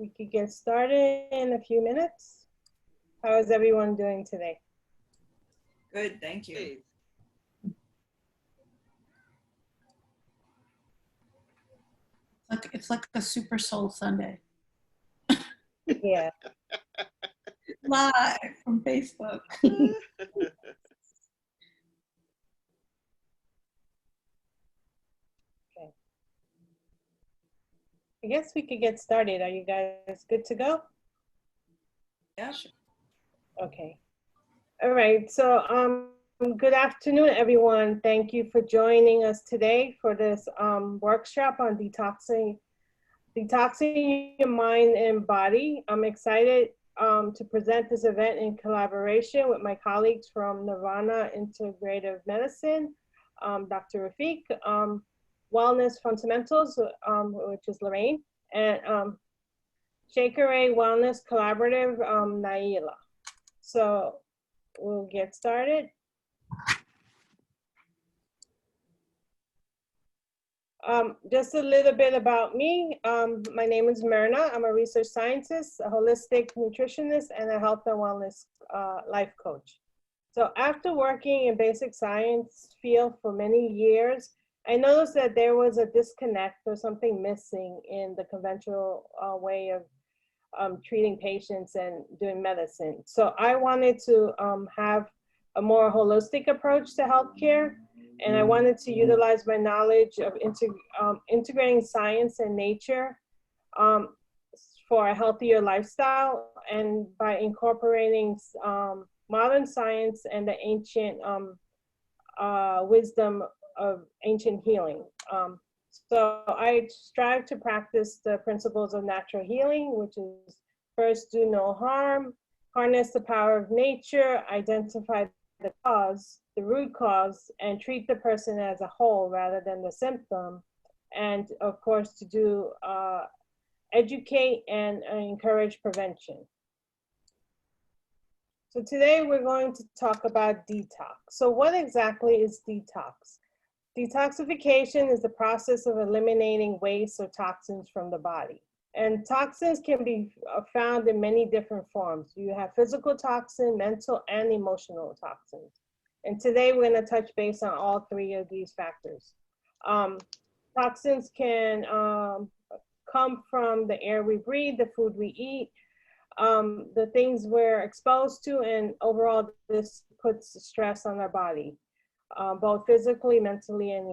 We could get started in a few minutes. How is everyone doing today? Good, thank you. Hey, It's like a Super Soul Sunday. Yeah. Live from Facebook. I guess we could get started. Are you guys good to go? Yeah, sure. Okay. All right. So good afternoon, everyone. Thank you for joining us today for this workshop on detoxing your mind and body. I'm excited to present this event in collaboration with my colleagues from Nirvana Integrative Medicine, Dr. Rafiq, Wellness Fundamentals, which is Lorraine, and Shakeray Wellness Collaborative, Naila. So we'll get started. Just a little bit about me. My name is Myrna. I'm a research scientist, a holistic nutritionist, and a health and wellness life coach. So after working in basic science field for many years, I noticed that there was a disconnect or something missing in the conventional way of treating patients and doing medicine. So I wanted to have a more holistic approach to healthcare. And I wanted to utilize my knowledge of integrating science and nature for a healthier lifestyle, and by incorporating modern science and the ancient wisdom of ancient healing. So I strive to practice the principles of natural healing, which is first, do no harm, harness the power of nature, identify the cause, the root cause, and treat the person as a whole rather than the symptom. And of course, to do educate and encourage prevention. So today we're going to talk about detox. So what exactly is detox? Detoxification is the process of eliminating waste or toxins from the body. And toxins can be found in many different forms. You have physical toxin, mental, and emotional toxins. And today we're going to touch base on all three of these factors. Toxins can come from the air we breathe, the food we eat, the things we're exposed to, and overall this puts stress on our body, both physically, mentally, and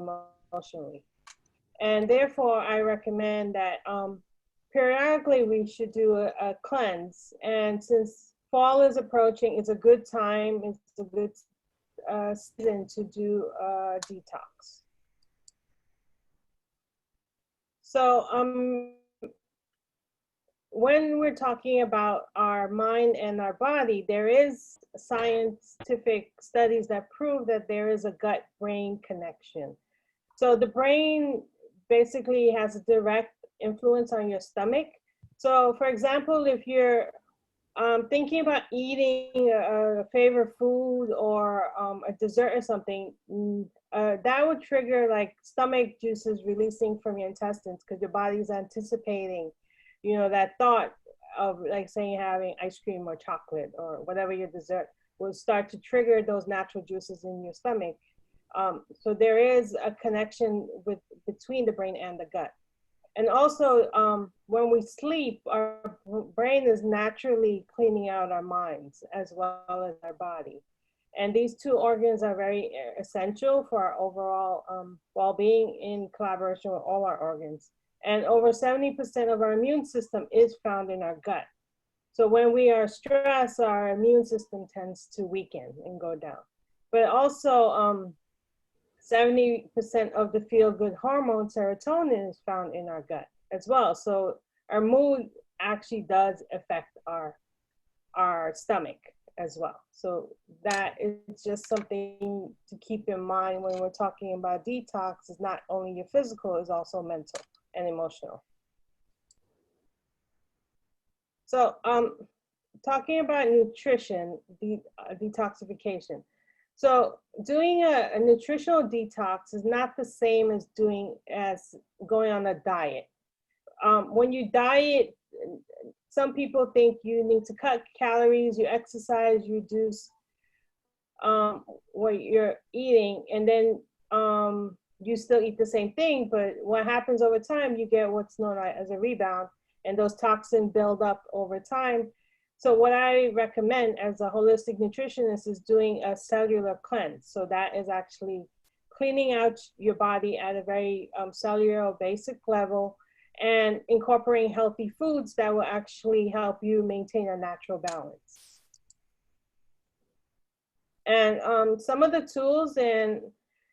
emotionally. And therefore, I recommend that periodically we should do a cleanse. And since fall is approaching, it's a good time, it's a good season to do a detox. So when we're talking about our mind and our body, there is scientific studies that prove that there is a gut-brain connection. So the brain basically has a direct influence on your stomach. So for example, if you're thinking about eating a favorite food or a dessert or something, that would trigger like stomach juices releasing from your intestines because your body's anticipating, you know, that thought of like saying having ice cream or chocolate or whatever your dessert will start to trigger those natural juices in your stomach. So there is a connection between the brain and the gut. And also, when we sleep, our brain is naturally cleaning out our minds as well as our body. And these two organs are very essential for our overall well-being in collaboration with all our organs. And over 70% of our immune system is found in our gut. So when we are stressed, our immune system tends to weaken and go down. But also, 70% of the feel-good hormone, serotonin, is found in our gut as well. So our mood actually does affect our stomach as well. So that is just something to keep in mind when we're talking about detox. It's not only your physical, it's also mental and emotional. So talking about nutrition, detoxification. So doing a nutritional detox is not the same as going on a diet. When you diet, some people think you need to cut calories, you exercise, you reduce what you're eating, and then you still eat the same thing. But what happens over time, you get what's known as a rebound, and those toxins build up over time. So what I recommend as a holistic nutritionist is doing a cellular cleanse. So that is actually cleaning out your body at a very cellular or basic level, and incorporating healthy foods that will actually help you maintain a natural balance. And some of the tools and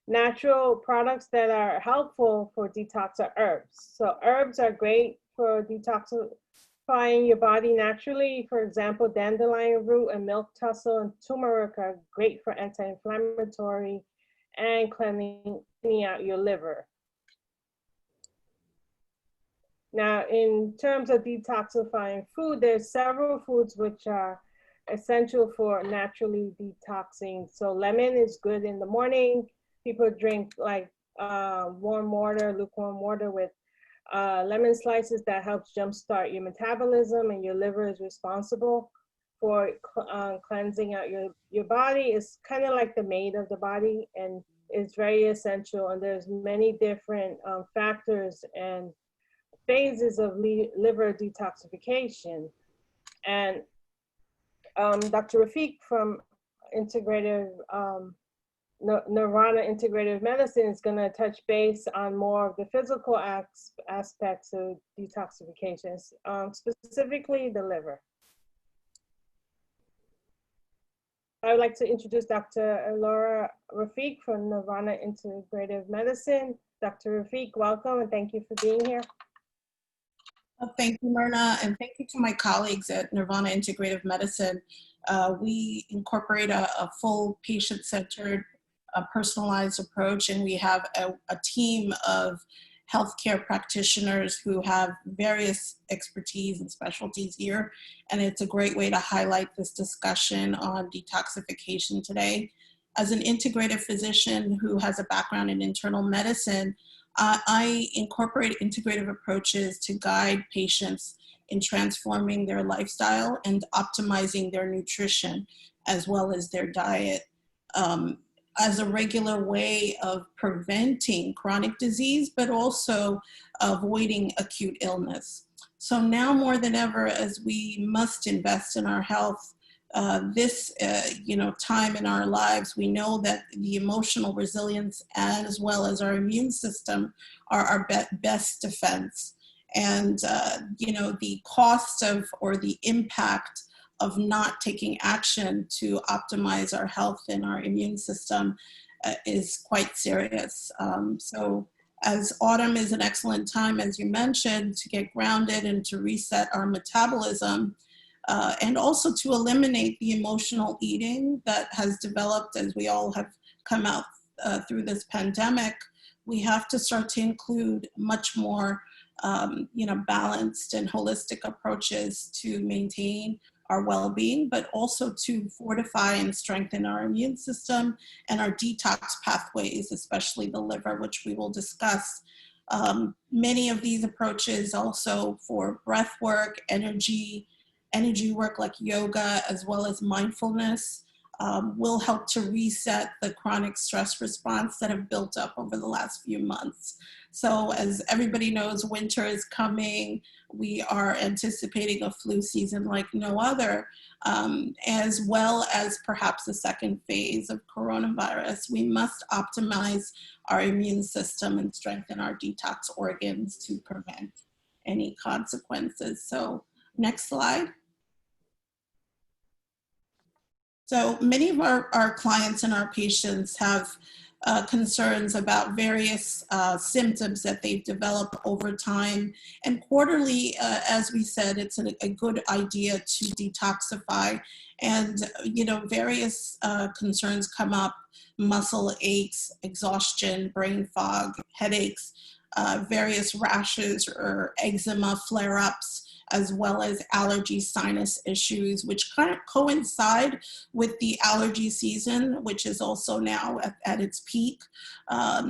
natural products that are helpful for detox are herbs. So herbs are great for detoxifying your body naturally. For example, dandelion root and milk tussle and turmeric are great for anti-inflammatory and cleaning out your liver. Now, in terms of detoxifying food, there's several foods which are essential for naturally detoxing. So lemon is good in the morning. People drink like warm water, lukewarm water with lemon slices. That helps jumpstart your metabolism, and your liver is responsible for cleansing out your body. It's kind of like the maid of the body, and it's very essential. And there's many different factors and phases of liver detoxification. And Dr. Rafiq from Nirvana Integrative Medicine is going to touch base on more of the physical aspects of detoxification, specifically the liver. I would like to introduce Dr. Laura Rafiq from Nirvana Integrative Medicine. Dr. Rafiq, welcome, and thank you for being here. Well, thank you, Myrna, and thank you to my colleagues at Nirvana Integrative Medicine. We incorporate a full patient-centered, personalized approach, and we have a team of healthcare practitioners who have various expertise and specialties here, and it's a great way to highlight this discussion on detoxification today. As an integrative physician who has a background in internal medicine, I incorporate integrative approaches to guide patients in transforming their lifestyle and optimizing their nutrition as well as their diet as a regular way of preventing chronic disease, but also avoiding acute illness. So now more than ever, as we must invest in our health, this time in our lives, we know that the emotional resilience as well as our immune system are our best defense. And the cost of, or the impact of not taking action to optimize our health and our immune system is quite serious. So as autumn is an excellent time, as you mentioned, to get grounded and to reset our metabolism, and also to eliminate the emotional eating that has developed as we all have come out through this pandemic, we have to start to include much more balanced and holistic approaches to maintain our well-being, but also to fortify and strengthen our immune system and our detox pathways, especially the liver, which we will discuss. Many of these approaches also for breath work, energy work like yoga, as well as mindfulness, will help to reset the chronic stress response that have built up over the last few months. So as everybody knows, winter is coming. We are anticipating a flu season like no other, as well as perhaps a second phase of coronavirus. We must optimize our immune system and strengthen our detox organs to prevent any consequences. So next slide. So many of our clients and our patients have concerns about various symptoms that they've developed over time. And quarterly, as we said, it's a good idea to detoxify. And, various concerns come up: muscle aches, exhaustion, brain fog, headaches, various rashes or eczema flare-ups, as well as allergy sinus issues, which kind of coincide with the allergy season, which is also now at its peak.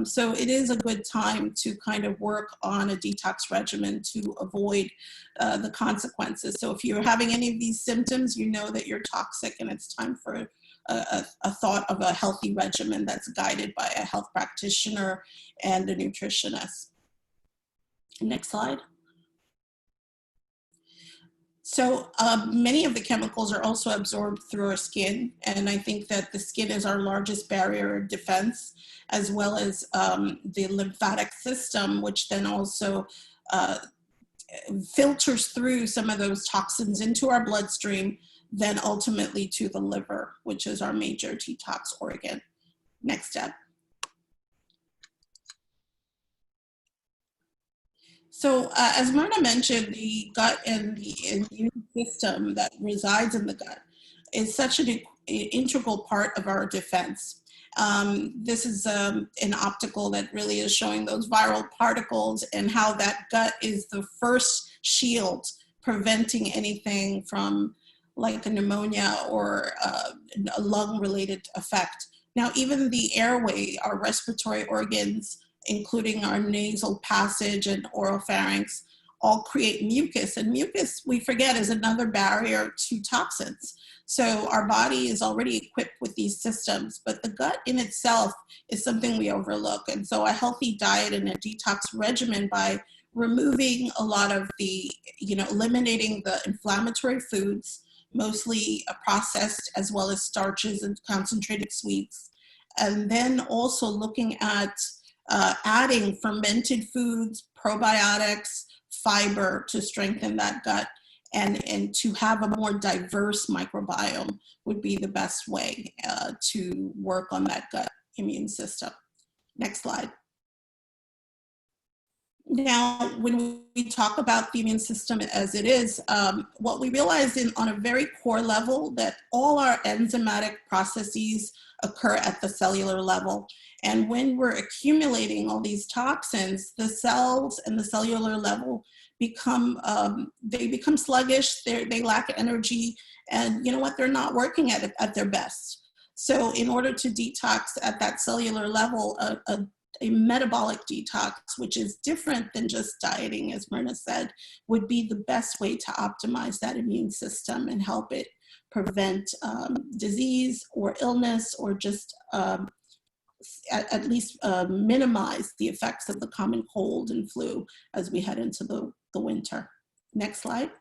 So it is a good time to kind of work on a detox regimen to avoid the consequences. So if you're having any of these symptoms, you know that you're toxic and it's time for a thought of a healthy regimen that's guided by a health practitioner and a nutritionist. Next slide. So many of the chemicals are also absorbed through our skin, and I think that the skin is our largest barrier of defense, as well as the lymphatic system, which then also filters through some of those toxins into our bloodstream, then ultimately to the liver, which is our major detox organ. Next step. So as Myrna mentioned, the gut and the immune system that resides in the gut is such an integral part of our defense. This is an optical that really is showing those viral particles and how that gut is the first shield preventing anything from like a pneumonia or a lung-related effect. Now, even the airway, our respiratory organs, including our nasal passage and oropharynx, all create mucus. And mucus, we forget, is another barrier to toxins. So our body is already equipped with these systems, but the gut in itself is something we overlook. And so a healthy diet and a detox regimen, by removing a lot of the, eliminating the inflammatory foods, mostly processed, as well as starches and concentrated sweets, and then also looking at adding fermented foods, probiotics, fiber to strengthen that gut, and to have a more diverse microbiome would be the best way to work on that gut immune system. Next slide. Now, when we talk about the immune system as it is, what we realize on a very core level, that all our enzymatic processes occur at the cellular level. And when we're accumulating all these toxins, the cells and the cellular level become sluggish, they lack energy, and you know what, they're not working at their best. So in order to detox at that cellular level, a metabolic detox, which is different than just dieting, as Myrna said, would be the best way to optimize that immune system and help it prevent disease or illness, or just at least minimize the effects of the common cold and flu as we head into the winter. Next slide.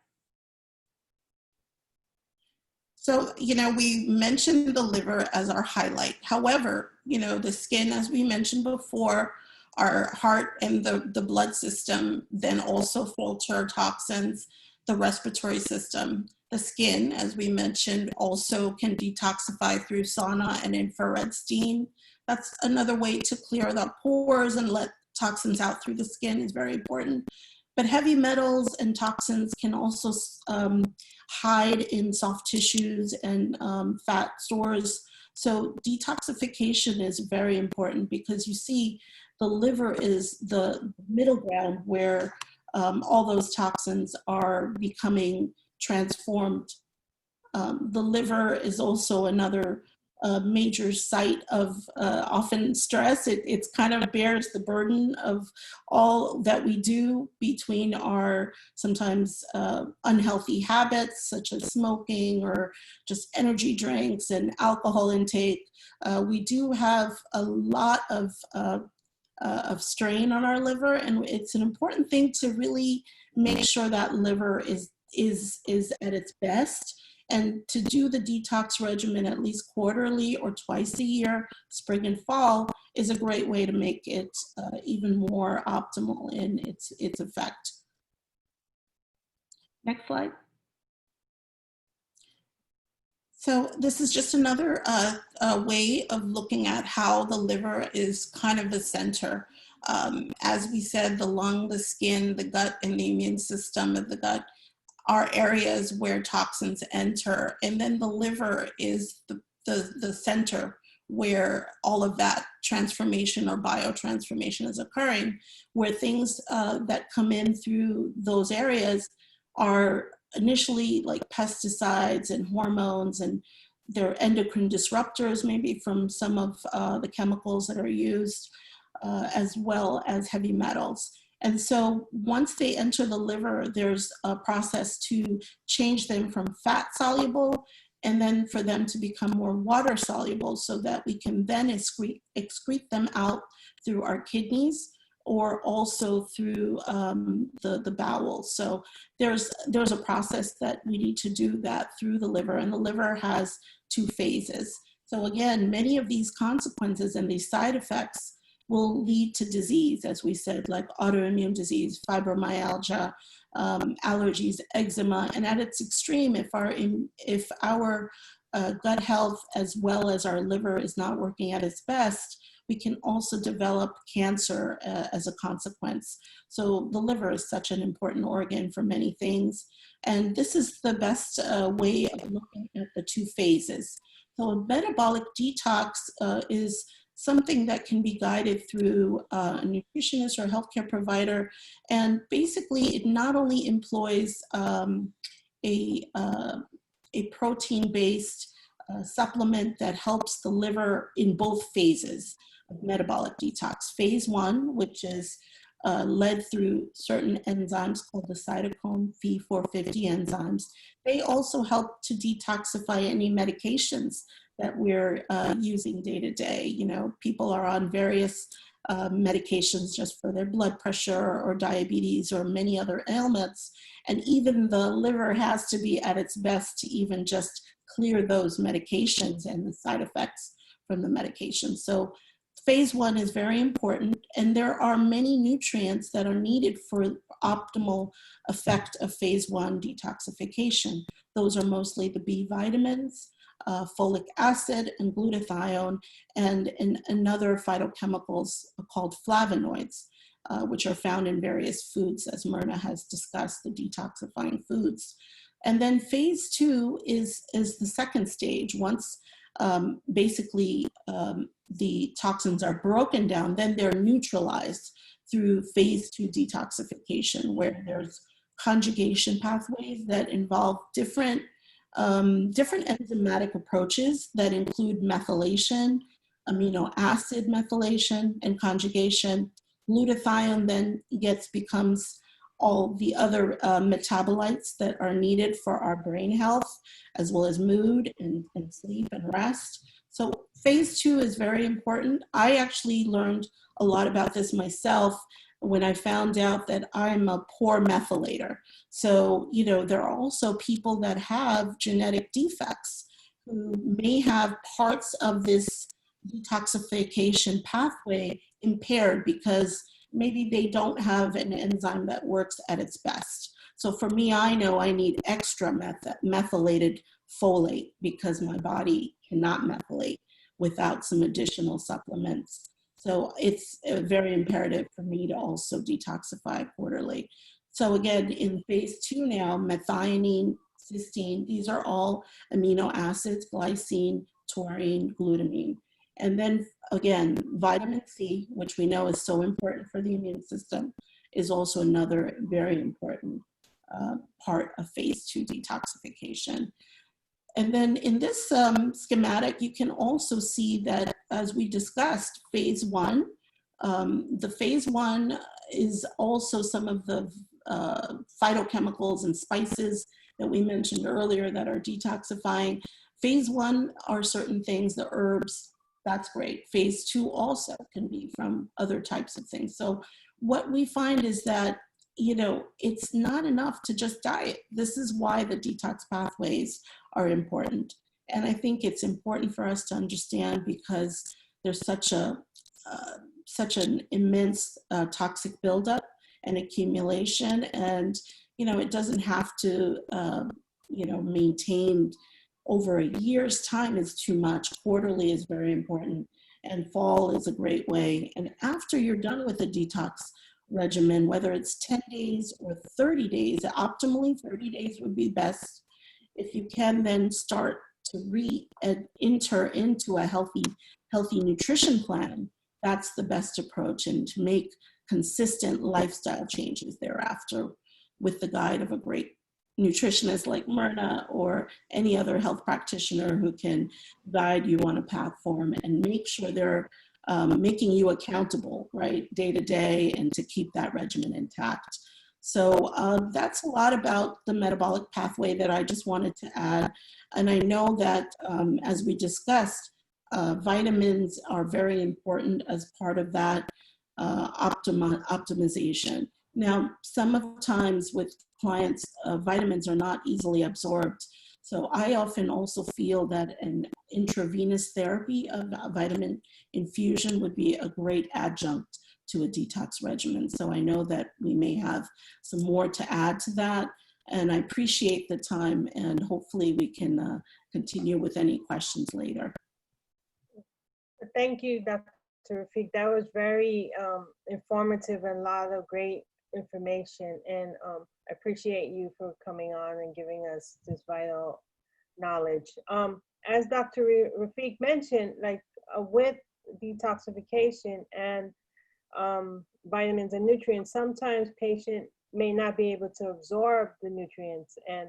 So, we mentioned the liver as our highlight. However, the skin, as we mentioned before, our heart and the blood system then also filter toxins, the respiratory system. The skin, as we mentioned, also can detoxify through sauna and infrared steam. That's another way to clear the pores and let toxins out through the skin, is very important. But heavy metals and toxins can also hide in soft tissues and fat stores. So detoxification is very important, because you see the liver is the middle ground where all those toxins are becoming transformed. The liver is also another major site of often stress. It's kind of bears the burden of all that we do between our sometimes unhealthy habits, such as smoking or just energy drinks and alcohol intake. We do have a lot of strain on our liver, and it's an important thing to really make sure that liver is at its best. And to do the detox regimen at least quarterly or twice a year, spring and fall, is a great way to make it even more optimal in its effect. Next slide. So this is just another way of looking at how the liver is kind of the center. As we said, the lung, the skin, the gut, and the immune system of the gut are areas where toxins enter. And then the liver is the center where all of that transformation or biotransformation is occurring, where things that come in through those areas are initially like pesticides and hormones, and they're endocrine disruptors, maybe from some of the chemicals that are used, as well as heavy metals. And so once they enter the liver, there's a process to change them from fat soluble and then for them to become more water soluble so that we can then excrete them out through our kidneys or also through the bowels. So there's a process that we need to do that through the liver, and the liver has 2 phases. So again, many of these consequences and these side effects will lead to disease, as we said, like autoimmune disease, fibromyalgia, allergies, eczema, and at its extreme, if our gut health as well as our liver is not working at its best, we can also develop cancer as a consequence. So the liver is such an important organ for many things, and this is the best way of looking at the 2 phases. So a metabolic detox is something that can be guided through a nutritionist or healthcare provider. And basically, it not only employs a protein-based supplement that helps the liver in both phases of metabolic detox. Phase 1, which is led through certain enzymes called the cytochrome P450 enzymes. They also help to detoxify any medications that we're using day to day. You know, people are on various medications just for their blood pressure or diabetes or many other ailments. And even the liver has to be at its best to even just clear those medications and the side effects from the medication. So phase 1 is very important, and there are many nutrients that are needed for optimal effect of phase 1 detoxification. Those are mostly the B vitamins, folic acid and glutathione, and other phytochemicals called flavonoids, which are found in various foods, as Myrna has discussed, the detoxifying foods. And then phase 2 is the second stage. Once basically the toxins are broken down, then they're neutralized through phase 2 detoxification, where there's conjugation pathways that involve different enzymatic approaches that include methylation, amino acid methylation, and conjugation. Glutathione then becomes all the other metabolites that are needed for our brain health, as well as mood and sleep and rest. So phase 2 is very important. I actually learned a lot about this myself when I found out that I'm a poor methylator. So, you know, there are also people that have genetic defects who may have parts of this detoxification pathway impaired because maybe they don't have an enzyme that works at its best. So for me, I know I need extra methylated folate because my body cannot methylate without some additional supplements. So it's very imperative for me to also detoxify quarterly. So again, in phase 2 now, methionine, cysteine, these are all amino acids, glycine, taurine, glutamine. And then again, vitamin C, which we know is so important for the immune system, is also another very important part of phase 2 detoxification. And then in this schematic, you can also see that, as we discussed, phase 1, the phase 1 is also some of the phytochemicals and spices that we mentioned earlier that are detoxifying. Phase 1 are certain things, the herbs, that's great. Phase 2 also can be from other types of things. So what we find is that, you know, it's not enough to just diet. This is why the detox pathways are important. And I think it's important for us to understand because there's such an immense toxic buildup and accumulation. And, you know, it doesn't have to, you know, maintain over a year's time is too much. Quarterly is very important, and fall is a great way. And after you're done with the detox regimen, whether it's 10 days or 30 days, optimally 30 days would be best. If you can then start to enter into a healthy nutrition plan, that's the best approach, and to make consistent lifestyle changes thereafter with the guide of a great nutritionist like Myrna or any other health practitioner who can guide you on a path forward and make sure they're making you accountable, right, day to day, and to keep that regimen intact. So that's a lot about the metabolic pathway that I just wanted to add. And I know that as we discussed, vitamins are very important as part of that optimization. Now, sometimes with clients, vitamins are not easily absorbed. So I often also feel that an intravenous therapy of vitamin infusion would be a great adjunct to a detox regimen. So I know that we may have some more to add to that. And I appreciate the time, and hopefully we can continue with any questions later. Thank you, Dr. Rafiq. That was very informative and a lot of great information. And I appreciate you for coming on and giving us this vital knowledge. As Dr. Rafiq mentioned, like with detoxification and vitamins and nutrients, sometimes patient may not be able to absorb the nutrients, and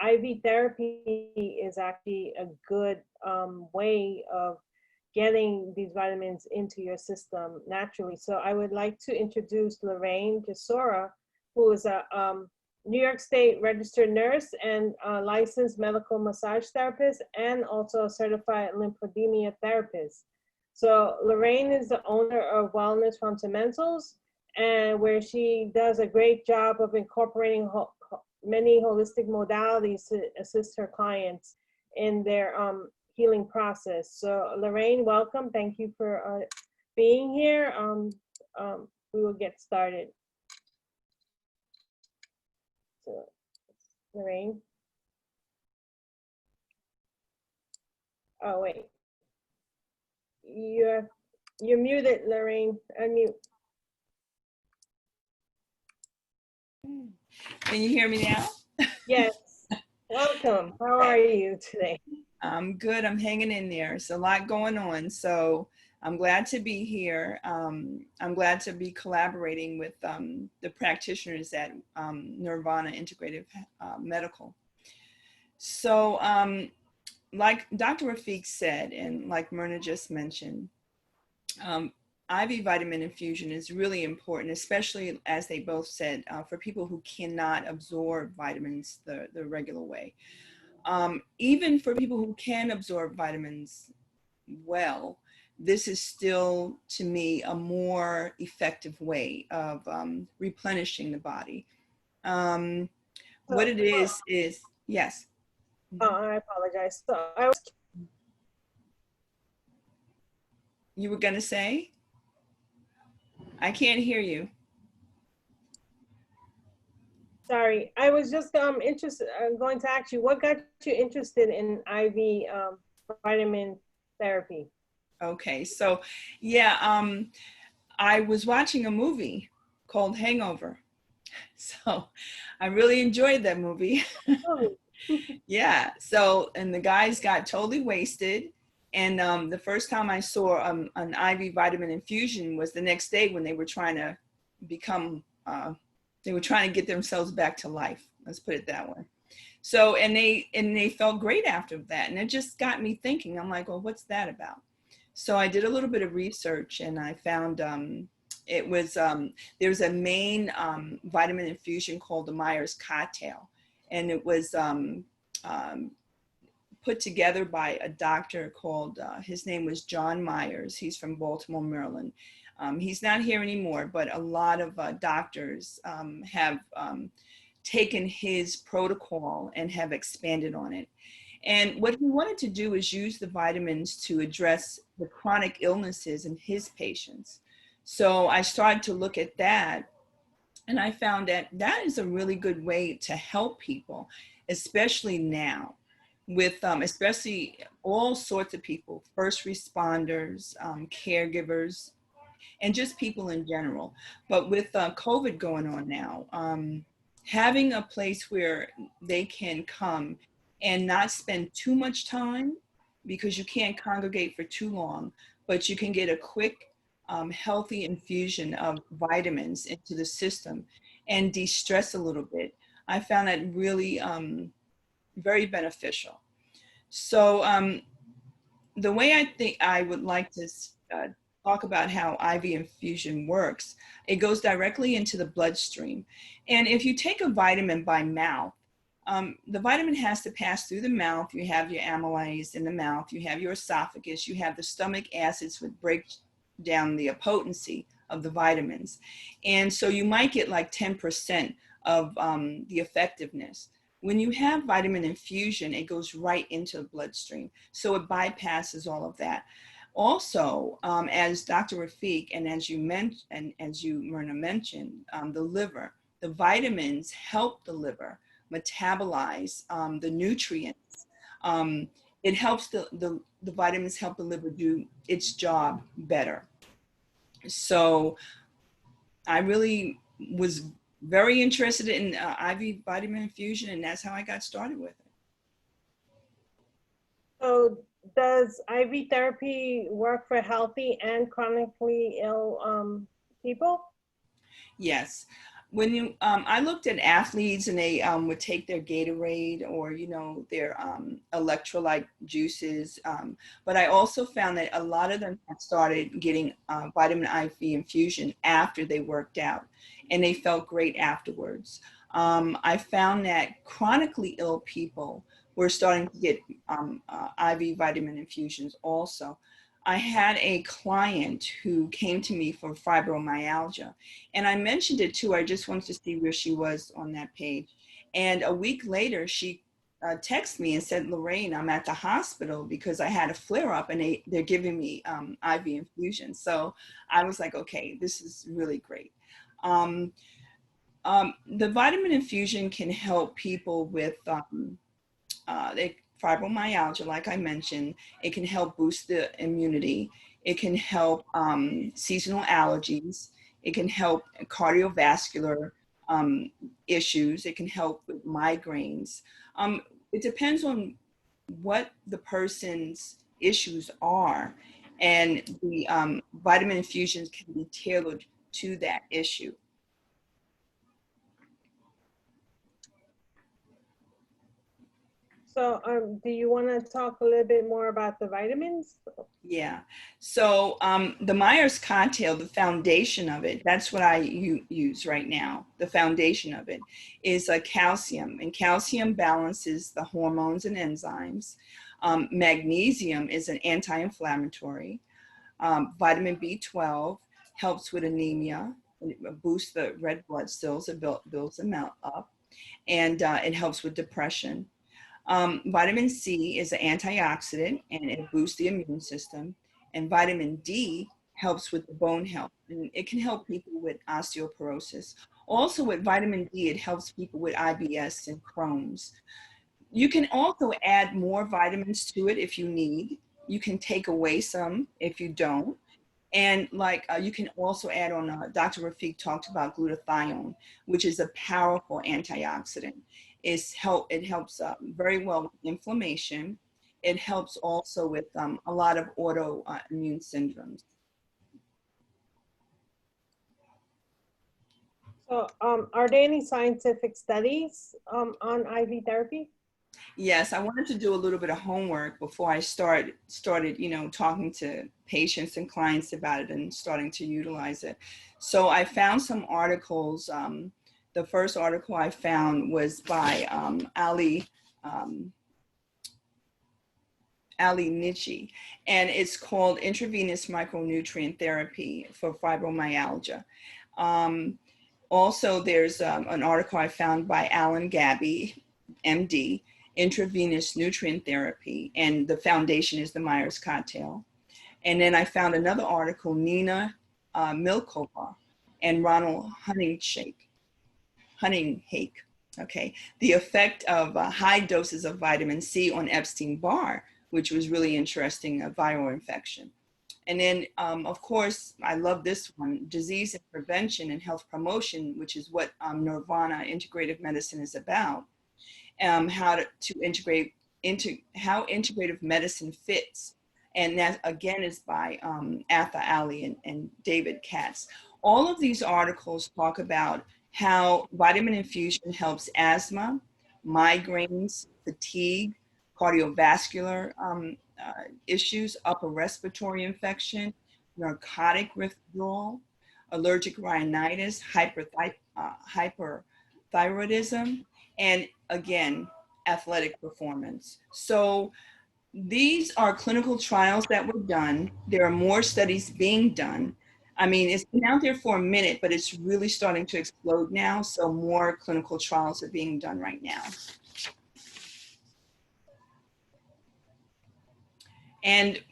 IV therapy is actually a good way of getting these vitamins into your system naturally. So I would like to introduce Lorraine Jasora, who is a New York State registered nurse and a licensed medical massage therapist, and also a certified lymphedema therapist. So Lorraine is the owner of Wellness Fundamentals, and where she does a great job of incorporating many holistic modalities to assist her clients in their healing process. So Lorraine, welcome. Thank you for being here. We will get started. So, Lorraine. Oh, wait. You're muted, Lorraine. Unmute. Can you hear me now? Yes. Welcome. How are you today? I'm good. I'm hanging in there. It's a lot going on. So I'm glad to be here. I'm glad to be collaborating with the practitioners at Nirvana Integrative Medical. So like Dr. Rafiq said, and like Myrna just mentioned, IV vitamin infusion is really important, especially, as they both said, for people who cannot absorb vitamins the regular way. Even for people who can absorb vitamins well, this is still, to me, a more effective way of replenishing the body. What it is, yes. Oh, I apologize. So I was You were going to say? I can't hear you. sorry. I was just interested. I'm going to ask you, what got you interested in IV vitamin therapy? Okay, so yeah, I was watching a movie called Hangover. So I really enjoyed that movie. Oh. Yeah, so, and the guys got totally wasted. And the first time I saw an IV vitamin infusion was the next day when they were trying to become, they were trying to get themselves back to life. Let's put it that way. So, and they felt great after that. And it just got me thinking, I'm like, well, what's that about? So I did a little bit of research, and I found it was, there's a main vitamin infusion called the Myers cocktail. And it was put together by a doctor called, his name was John Myers. He's from Baltimore, Maryland. He's not here anymore, but a lot of doctors have taken his protocol and have expanded on it. And what he wanted to do is use the vitamins to address the chronic illnesses in his patients. So I started to look at that, and I found that that is a really good way to help people, especially now, with especially all sorts of people, first responders, caregivers, and just people in general. But with COVID going on now, having a place where they can come and not spend too much time, because you can't congregate for too long, but you can get a quick, healthy infusion of vitamins into the system and de-stress a little bit. I found that really very beneficial. So the way I think I would like to talk about how IV infusion works, it goes directly into the bloodstream. And if you take a vitamin by mouth, the vitamin has to pass through the mouth. You have your amylase in the mouth, you have your esophagus, you have the stomach acids which break down the potency of the vitamins. And so you might get like 10% of the effectiveness. When you have vitamin infusion, it goes right into the bloodstream. So it bypasses all of that. Also, as Dr. Rafiq and as you mentioned, and as you, Myrna, mentioned, the liver, the vitamins help the liver metabolize the nutrients. It helps the vitamins help the liver do its job better. So I really was very interested in IV vitamin infusion, and that's how I got started with it. So does IV therapy work for healthy and chronically ill people? Yes. When you, I looked at athletes and they would take their Gatorade or, you know, their electrolyte juices. But I also found that a lot of them had started getting vitamin IV infusion after they worked out, and they felt great afterwards. I found that chronically ill people were starting to get IV vitamin infusions also. I had a client who came to me for fibromyalgia, and I mentioned it to her. I just wanted to see where she was on that page. And a week later, she texted me and said, Lorraine, I'm at the hospital because I had a flare up and they're giving me IV infusion. So I was like, okay, this is really great. The vitamin infusion can help people with fibromyalgia, like I mentioned. It can help boost the immunity. It can help seasonal allergies. It can help cardiovascular issues. It can help with migraines. It depends on what the person's issues are, and the vitamin infusions can be tailored to that issue. So do you want to talk a little bit more about the vitamins? Yeah. So the Myers cocktail, the foundation of it, that's what I use right now. The foundation of it is calcium, and calcium balances the hormones and enzymes. Magnesium is an anti-inflammatory. Vitamin B12 helps with anemia. It boosts the red blood cells. It builds them up. And it helps with depression. Vitamin C is an antioxidant and it boosts the immune system. And vitamin D helps with the bone health, and it can help people with osteoporosis. Also with vitamin D, it helps people with IBS and Crohn's. You can also add more vitamins to it if you need. You can take away some if you don't. And you can also add on, Dr. Rafiq talked about glutathione, which is a powerful antioxidant. It helps very well with inflammation. It helps also with a lot of autoimmune syndromes. So are there any scientific studies on IV therapy? Yes, I wanted to do a little bit of homework before I started, talking to patients and clients about it and starting to utilize it. So I found some articles. The first article I found was by Ali Nichi, and it's called Intravenous Micronutrient Therapy for Fibromyalgia. Also, there's an article I found by Alan Gabby, MD, Intravenous Nutrient Therapy, and the foundation is the Myers cocktail. And then I found another article, Nina Milkova and Ronald Hunninghake, okay, the effect of high doses of vitamin C on Epstein-Barr, which was really interesting, a viral infection. And then, of course, I love this one, disease and prevention and health promotion, which is what Nirvana Integrative Medicine is about. How to integrate into how integrative medicine fits. And that again is by Atha Ali and David Katz. All of these articles talk about how vitamin infusion helps asthma, migraines, fatigue, cardiovascular issues, upper respiratory infection, narcotic withdrawal, allergic rhinitis, hyperthyroidism, and again, athletic performance. So these are clinical trials that were done. There are more studies being done. I mean, it's been out there for a minute, but it's really starting to explode now. So more clinical trials are being done right now. And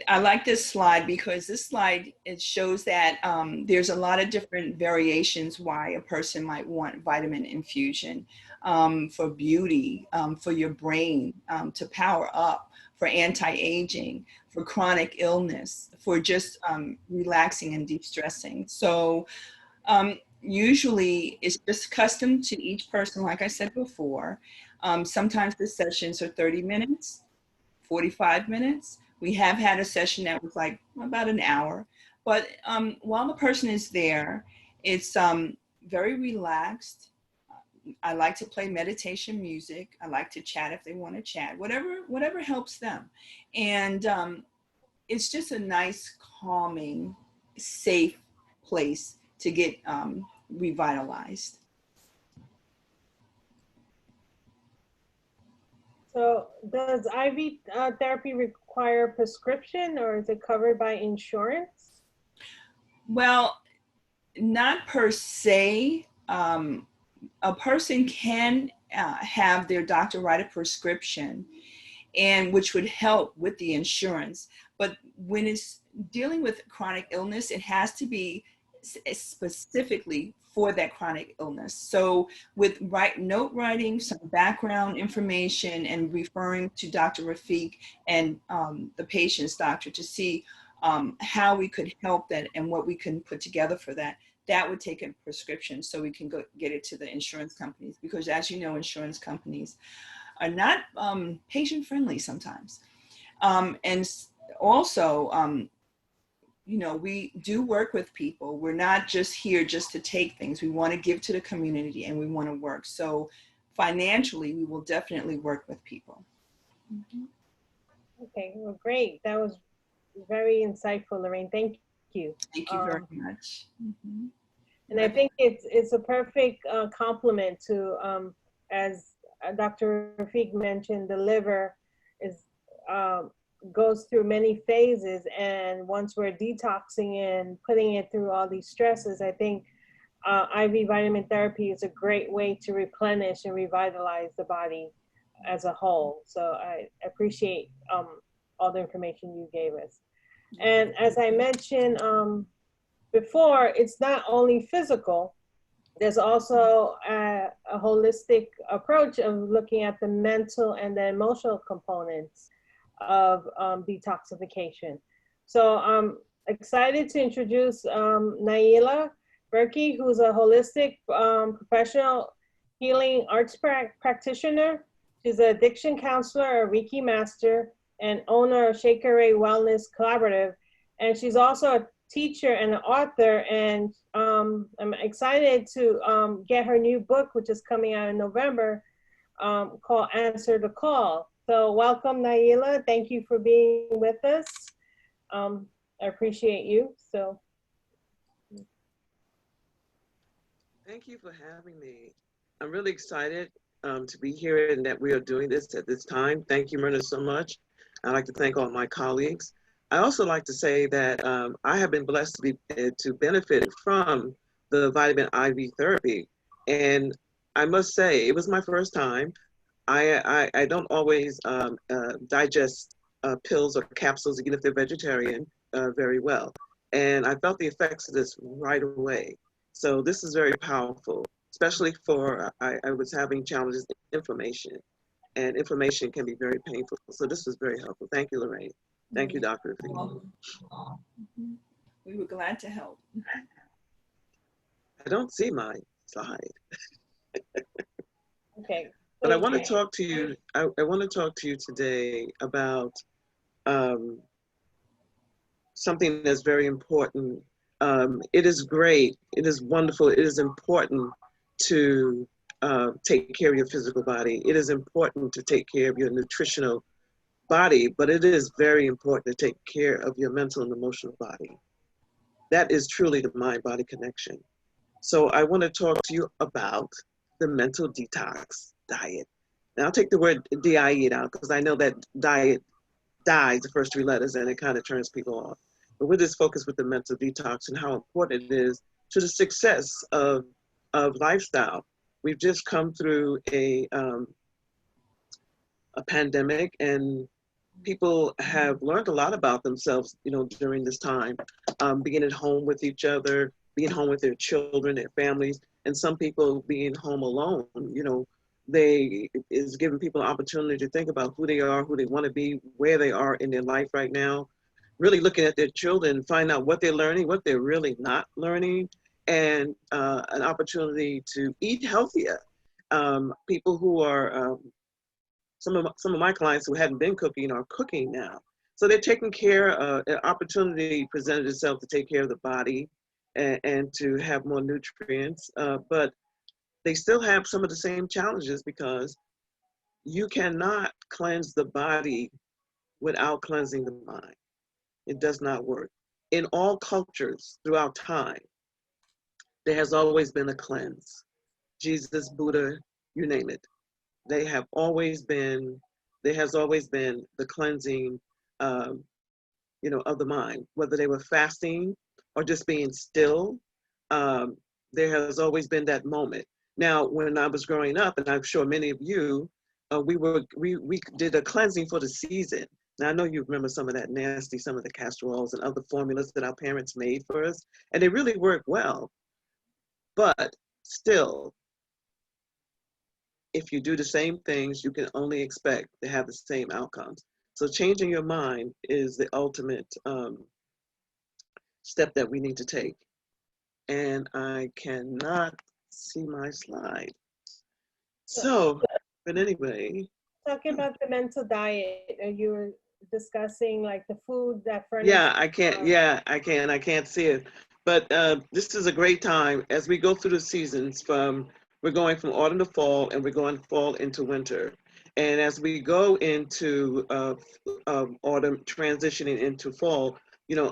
I like this slide because this slide, it shows that there's a lot of different variations why a person might want vitamin infusion, for beauty, for your brain, to power up, for anti-aging, for chronic illness, for just relaxing and de-stressing. So usually it's just custom to each person, like I said before. Sometimes the sessions are 30 minutes, 45 minutes. We have had a session that was like about an hour, but while the person is there, it's very relaxed. I like to play meditation music. I like to chat if they want to chat, whatever helps them. And it's just a nice, calming, safe place to get revitalized. So does IV therapy require prescription, or is it covered by insurance? Well, not per se. A person can have their doctor write a prescription, and which would help with the insurance. But when it's dealing with chronic illness, it has to be specifically for that chronic illness. So with note writing, some background information, and referring to Dr. Rafiq and the patient's doctor to see how we could help that and what we can put together for that. That would take a prescription so we can go get it to the insurance companies, because as you know, insurance companies are not patient friendly sometimes. And also, you know, we do work with people. We're not just here just to take things. We want to give to the community and we want to work. So financially, we will definitely work with people. Mm-hmm. Okay, well, great. That was very insightful, Lorraine. Thank you. Thank you very much. Mm-hmm. And I think it's a perfect complement to, as Dr. Rafiq mentioned, the liver is goes through many phases, and once we're detoxing and putting it through all these stresses, I think IV vitamin therapy is a great way to replenish and revitalize the body as a whole. So I appreciate all the information you gave us. And as I mentioned before, it's not only physical, there's also a holistic approach of looking at the mental and the emotional components of detoxification. So I'm excited to introduce Naila Berkey, who's a holistic professional healing arts practitioner. She's an addiction counselor, a Reiki master, and owner of Shakeray Wellness Collaborative. And she's also a teacher and an author, and I'm excited to get her new book, which is coming out in November, called Answer the Call. So welcome, Naila. Thank you for being with us. I appreciate you. So. Thank you for having me. I'm really excited to be here and that we are doing this at this time. Thank you, Myrna, so much. I'd like to thank all my colleagues. I also like to say that I have been blessed to benefit from the vitamin IV therapy. And I must say, it was my first time. I don't always digest pills or capsules, even if they're vegetarian, very well. And I felt the effects of this right away. So this is very powerful, especially for, I was having challenges with inflammation, and inflammation can be very painful. So this was very helpful. Thank you, Lorraine. Thank you, Dr. Rafiq. We were glad to help. I don't see my slide. Okay. But I want to talk to you. I want to talk to you today about something that's very important It is great. It is wonderful. It is important to take care of your physical body. It is important to take care of your nutritional body, but it is very important to take care of your mental and emotional body. That is truly the mind-body connection. So I want to talk to you about the mental detox diet. Now I'll take the word diet out because I know that diet dies the first three letters and it kind of turns people off. But we're just focused with the mental detox and how important it is to the success of lifestyle. We've just come through a pandemic, and people have learned a lot about themselves, during this time, being at home with each other, being home with their children, their families, and some people being home alone. They is giving people an opportunity to think about who they are, who they want to be, where they are in their life right now, really looking at their children, find out what they're learning, what they're really not learning, and an opportunity to eat healthier. People who are some of my clients who hadn't been cooking are cooking now. So they're taking care, an opportunity presented itself to take care of the body and to have more nutrients. But they still have some of the same challenges because you cannot cleanse the body without cleansing the mind. It does not work. In all cultures throughout time, there has always been a cleanse. Jesus, Buddha, you name it. They have always been, there has always been the cleansing, of the mind, whether they were fasting or just being still. There has always been that moment. Now, when I was growing up, and I'm sure many of you, we did a cleansing for the season. Now, I know you remember some of that nasty, some of the castor oils and other formulas that our parents made for us, and they really work well. But still, if you do the same things, you can only expect to have the same outcomes. So changing your mind is the ultimate step that we need to take. And I cannot see my slide. So, but anyway. Talking about the mental diet, you were discussing like the food that furnishes. Yeah, I can't. Yeah, I can. I can't see it. But this is a great time as we go through the seasons. We're going from autumn to fall, and we're going fall into winter. And as we go into autumn, transitioning into fall,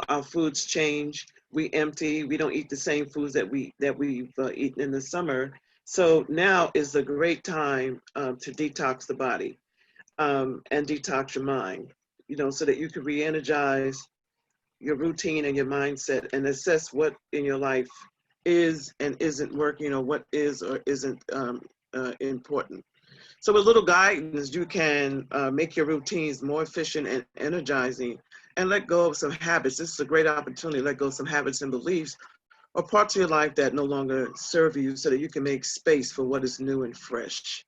our foods change. We empty. We don't eat the same foods that we've eaten in the summer. So now is a great time to detox the body and detox your mind. So that you can re-energize your routine and your mindset and assess what in your life is and isn't working, or what is or isn't important. So with little guidance, you can make your routines more efficient and energizing and let go of some habits. This is a great opportunity to let go of some habits and beliefs or parts of your life that no longer serve you so that you can make space for what is new and fresh.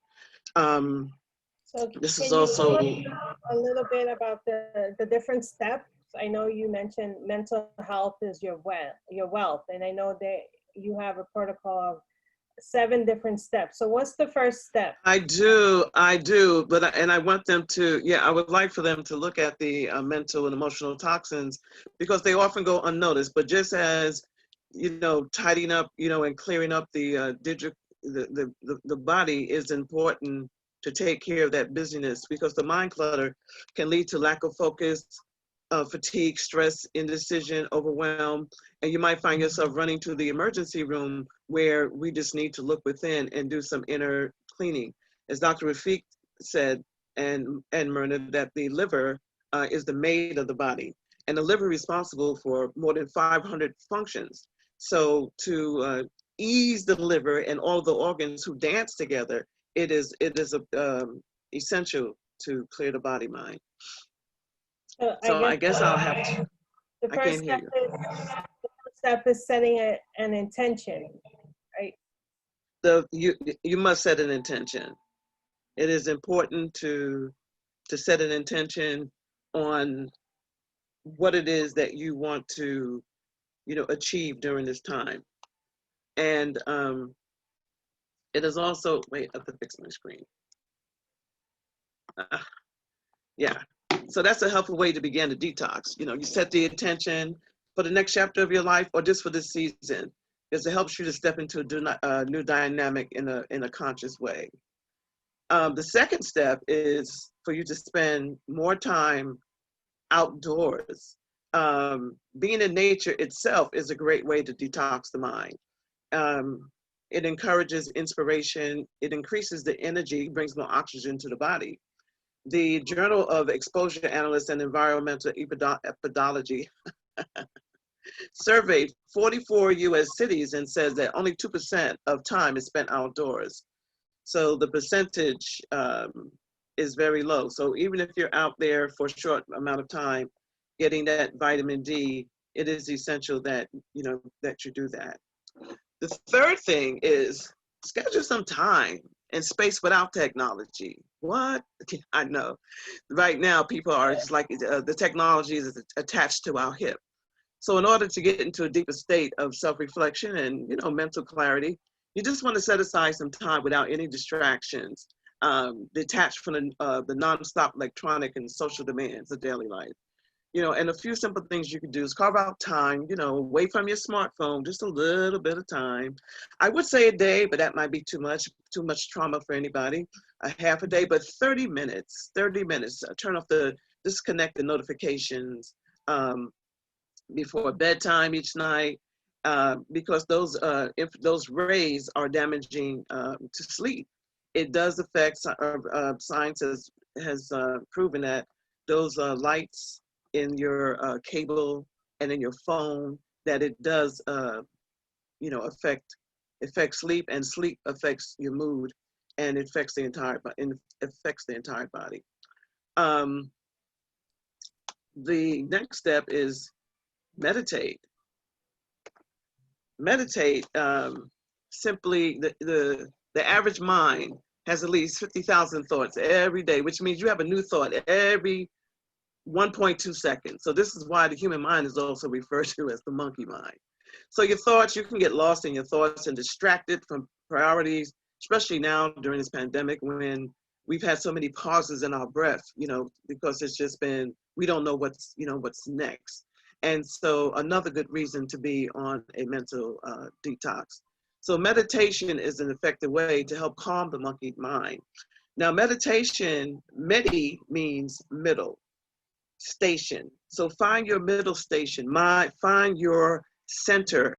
So This can is you also talk a little bit about the different steps? I know you mentioned mental health is your wealth, and I know that you have a protocol of 7 different steps. So what's the first step? I do, but I want them to, I would like for them to look at the mental and emotional toxins because they often go unnoticed. But just as tidying up, and clearing up the the body is important to take care of that busyness, because the mind clutter can lead to lack of focus, fatigue, stress, indecision, overwhelm, and you might find yourself running to the emergency room where we just need to look within and do some inner cleaning. As Dr. Rafik said, and Myrna, that the liver is the maid of the body, and the liver is responsible for more than 500 functions. So to ease the liver and all the organs who dance together, it is essential to clear the body mind. So I guess I'll have to. The I first can't hear you. step is setting an intention, right? You must set an intention. It is important to set an intention on what it is that you want to achieve during this time. And it is also, wait, I have to fix my screen. Yeah, so that's a helpful way to begin to detox. You set the intention, for the next chapter of your life or just for this season, because it helps you to step into a new dynamic in a conscious way. The second step is for you to spend more time outdoors. Being in nature itself is a great way to detox the mind. It encourages inspiration. It increases the energy, brings more oxygen to the body. The Journal of Exposure Analysts and Environmental Epidemiology surveyed 44 U.S. cities and says that only 2% of time is spent outdoors. So the percentage is very low. So even if you're out there for a short amount of time, getting that vitamin D, it is essential that that you do that. The third thing is schedule some time and space without technology. What? I know. Right now, people are just like the technology is attached to our hip. So in order to get into a deeper state of self-reflection and mental clarity, you just want to set aside some time without any distractions, detached from the nonstop electronic and social demands of daily life. And a few simple things you can do is carve out time, away from your smartphone, just a little bit of time. I would say a day, but that might be too much trauma for anybody. A half a day, but 30 minutes, turn off disconnect the notifications before bedtime each night, because if those rays are damaging to sleep. It does affect, science has proven that those lights in your cable and in your phone, that it does affect sleep, and sleep affects your mood, and it affects the entire body. The next step is meditate. Simply, the average mind has at least 50,000 thoughts every day, which means you have a new thought every 1.2 seconds. So this is why the human mind is also referred to as the monkey mind. So your thoughts, you can get lost in your thoughts and distracted from priorities, especially now during this pandemic when we've had so many pauses in our breath, because it's just been, we don't know what's next. And so another good reason to be on a mental detox. So meditation is an effective way to help calm the monkey mind. Now meditation, medi means middle. Station. So find your middle station, find your center,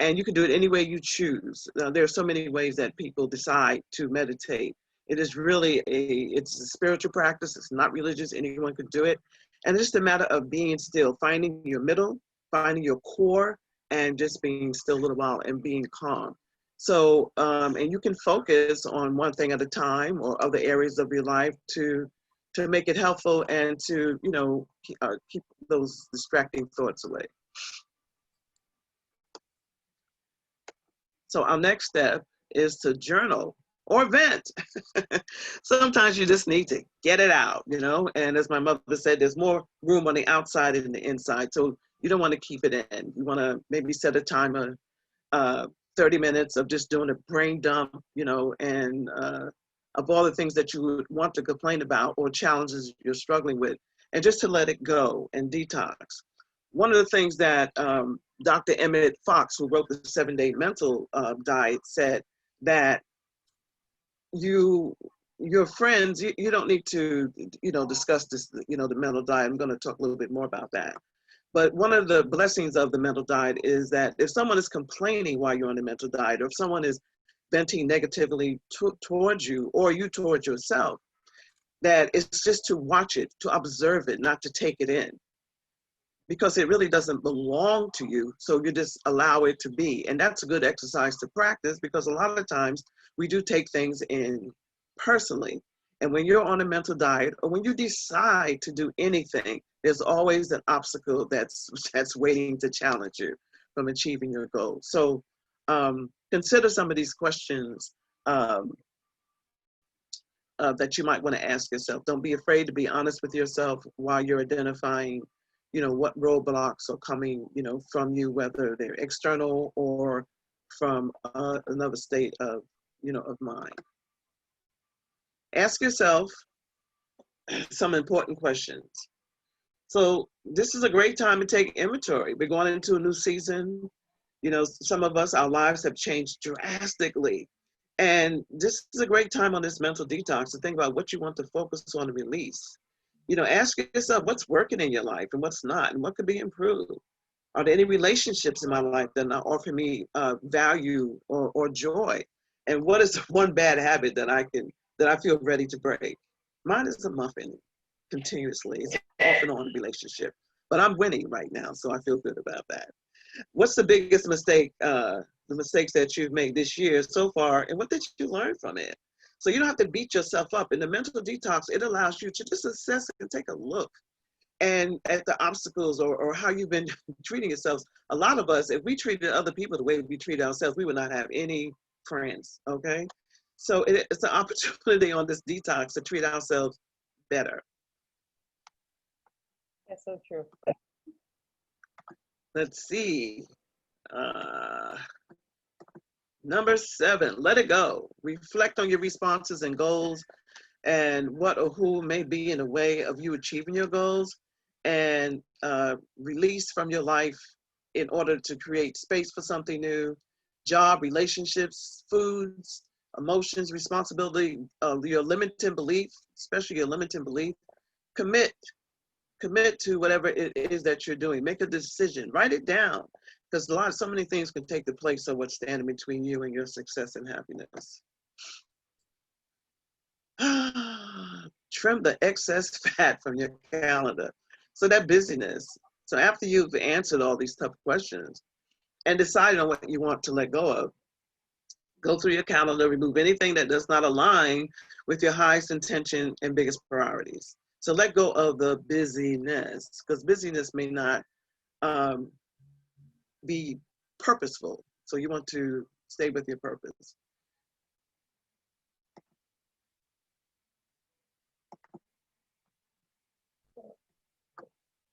and you can do it any way you choose. There are so many ways that people decide to meditate. It is really it's a spiritual practice. It's not religious. Anyone could do it. And it's just a matter of being still, finding your middle, finding your core, and just being still a little while and being calm. So, and you can focus on one thing at a time or other areas of your life to make it helpful and to, keep those distracting thoughts away. So our next step is to journal or vent. Sometimes you just need to get it out, and as my mother said, there's more room on the outside than the inside. So you don't want to keep it in. You want to maybe set a timer, 30 minutes of just doing a brain dump, and of all the things that you would want to complain about or challenges you're struggling with, and just to let it go and detox. One of the things that Dr. Emmett Fox, who wrote the 7-Day Mental Diet, said that your friends, you don't need to, discuss this, the mental diet. I'm going to talk a little bit more about that. But one of the blessings of the mental diet is that if someone is complaining while you're on the mental diet, or if someone is venting negatively towards you or you towards yourself, that it's just to watch it, to observe it, not to take it in. Because it really doesn't belong to you, so you just allow it to be. And that's a good exercise to practice, because a lot of times we do take things in personally. And when you're on a mental diet, or when you decide to do anything, there's always an obstacle that's waiting to challenge you from achieving your goal. So consider some of these questions that you might want to ask yourself. Don't be afraid to be honest with yourself while you're identifying, what roadblocks are coming, from you, whether they're external or from another state of, of mind. Ask yourself some important questions. So this is a great time to take inventory. We're going into a new season. You know, some of us, our lives have changed drastically. And this is a great time on this mental detox to think about what you want to focus on and release. You know, ask yourself what's working in your life and what's not, and what could be improved. Are there any relationships in my life that are not offering me value or joy? And what is one bad habit that I feel ready to break? Mine is a muffin continuously. It's off and on relationship, but I'm winning right now, so I feel good about that. What's the biggest mistake, the mistakes that you've made this year so far, and what did you learn from it? So you don't have to beat yourself up. In the mental detox, it allows you to just assess and take a look and at the obstacles or how you've been treating yourselves. A lot of us, if we treated other people the way we treat ourselves, we would not have any friends, okay? So it's an opportunity on this detox to treat ourselves better. That's so true. Let's see. Number 7, let it go. Reflect on your responses and goals and what or who may be in the way of you achieving your goals, and release from your life in order to create space for something new. Job, relationships, foods, emotions, responsibility, your limiting belief, especially your limiting belief. Commit to whatever it is that you're doing. Make a decision, write it down, because so many things can take the place of what's standing between you and your success and happiness. Trim the excess fat from your calendar. So that busyness. So after you've answered all these tough questions and decided on what you want to let go of, go through your calendar, remove anything that does not align with your highest intention and biggest priorities. So let go of the busyness, because busyness may not be purposeful. So you want to stay with your purpose.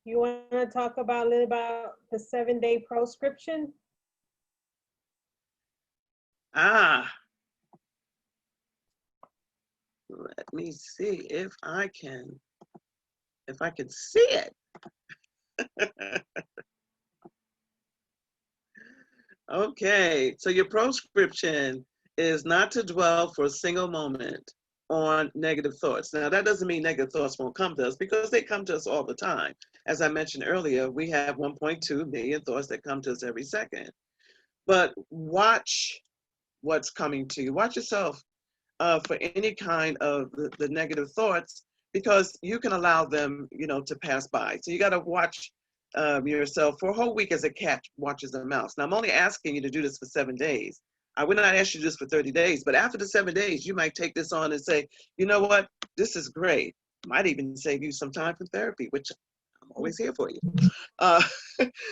You want to talk about a little about the 7-day proscription? Let me see if I can see it. Okay, so your proscription is not to dwell for a single moment on negative thoughts. Now, that doesn't mean negative thoughts won't come to us, because they come to us all the time. As I mentioned earlier, we have 1.2 million thoughts that come to us every second. But watch what's coming to you. Watch yourself for any kind of the negative thoughts, because you can allow them, to pass by. So you got to watch yourself for a whole week as a cat watches a mouse. Now, I'm only asking you to do this for 7 days. I would not ask you to do this for 30 days, but after the 7 days, you might take this on and say, you know what, this is great. Might even save you some time for therapy, which I'm always here for you.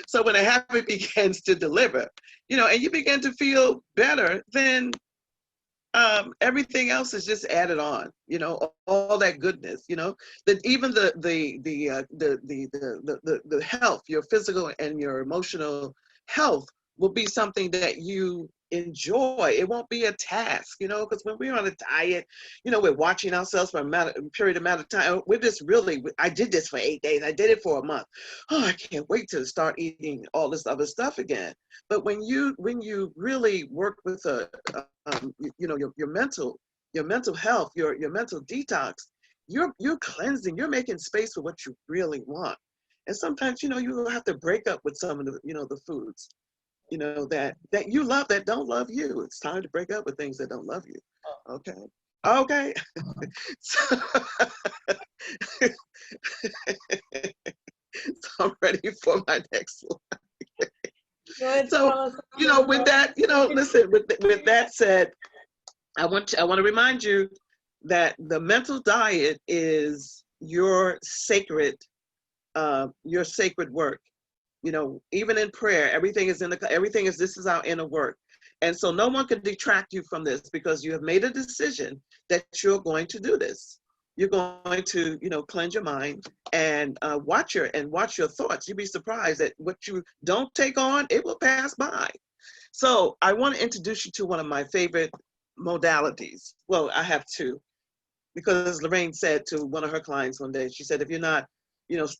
So when a habit begins to deliver, and you begin to feel better, then everything else is just added on, all that goodness, that even the health, your physical and your emotional health will be something that you enjoy. It won't be a task, because when we're on a diet, we're watching ourselves for a period amount of time. We're just really, I did this for 8 days. I did it for a month. Oh, I can't wait to start eating all this other stuff again. But when you really work with your mental health, your mental detox, you're cleansing, you're making space for what you really want. And sometimes, you have to break up with some of the, the foods, that you love that don't love you. It's time to break up with things that don't love you. Okay. So, so I'm ready for my next slide. So, with that, listen, with that said, I want to remind you that the mental diet is your sacred work. Even in prayer, everything is this is our inner work. And so no one can detract you from this, because you have made a decision that you're going to do this. You're going to, cleanse your mind and watch your thoughts. You'd be surprised at what you don't take on, it will pass by. So I want to introduce you to one of my favorite modalities. Well, I have two, because Lorraine said to one of her clients one day, she said, if you're not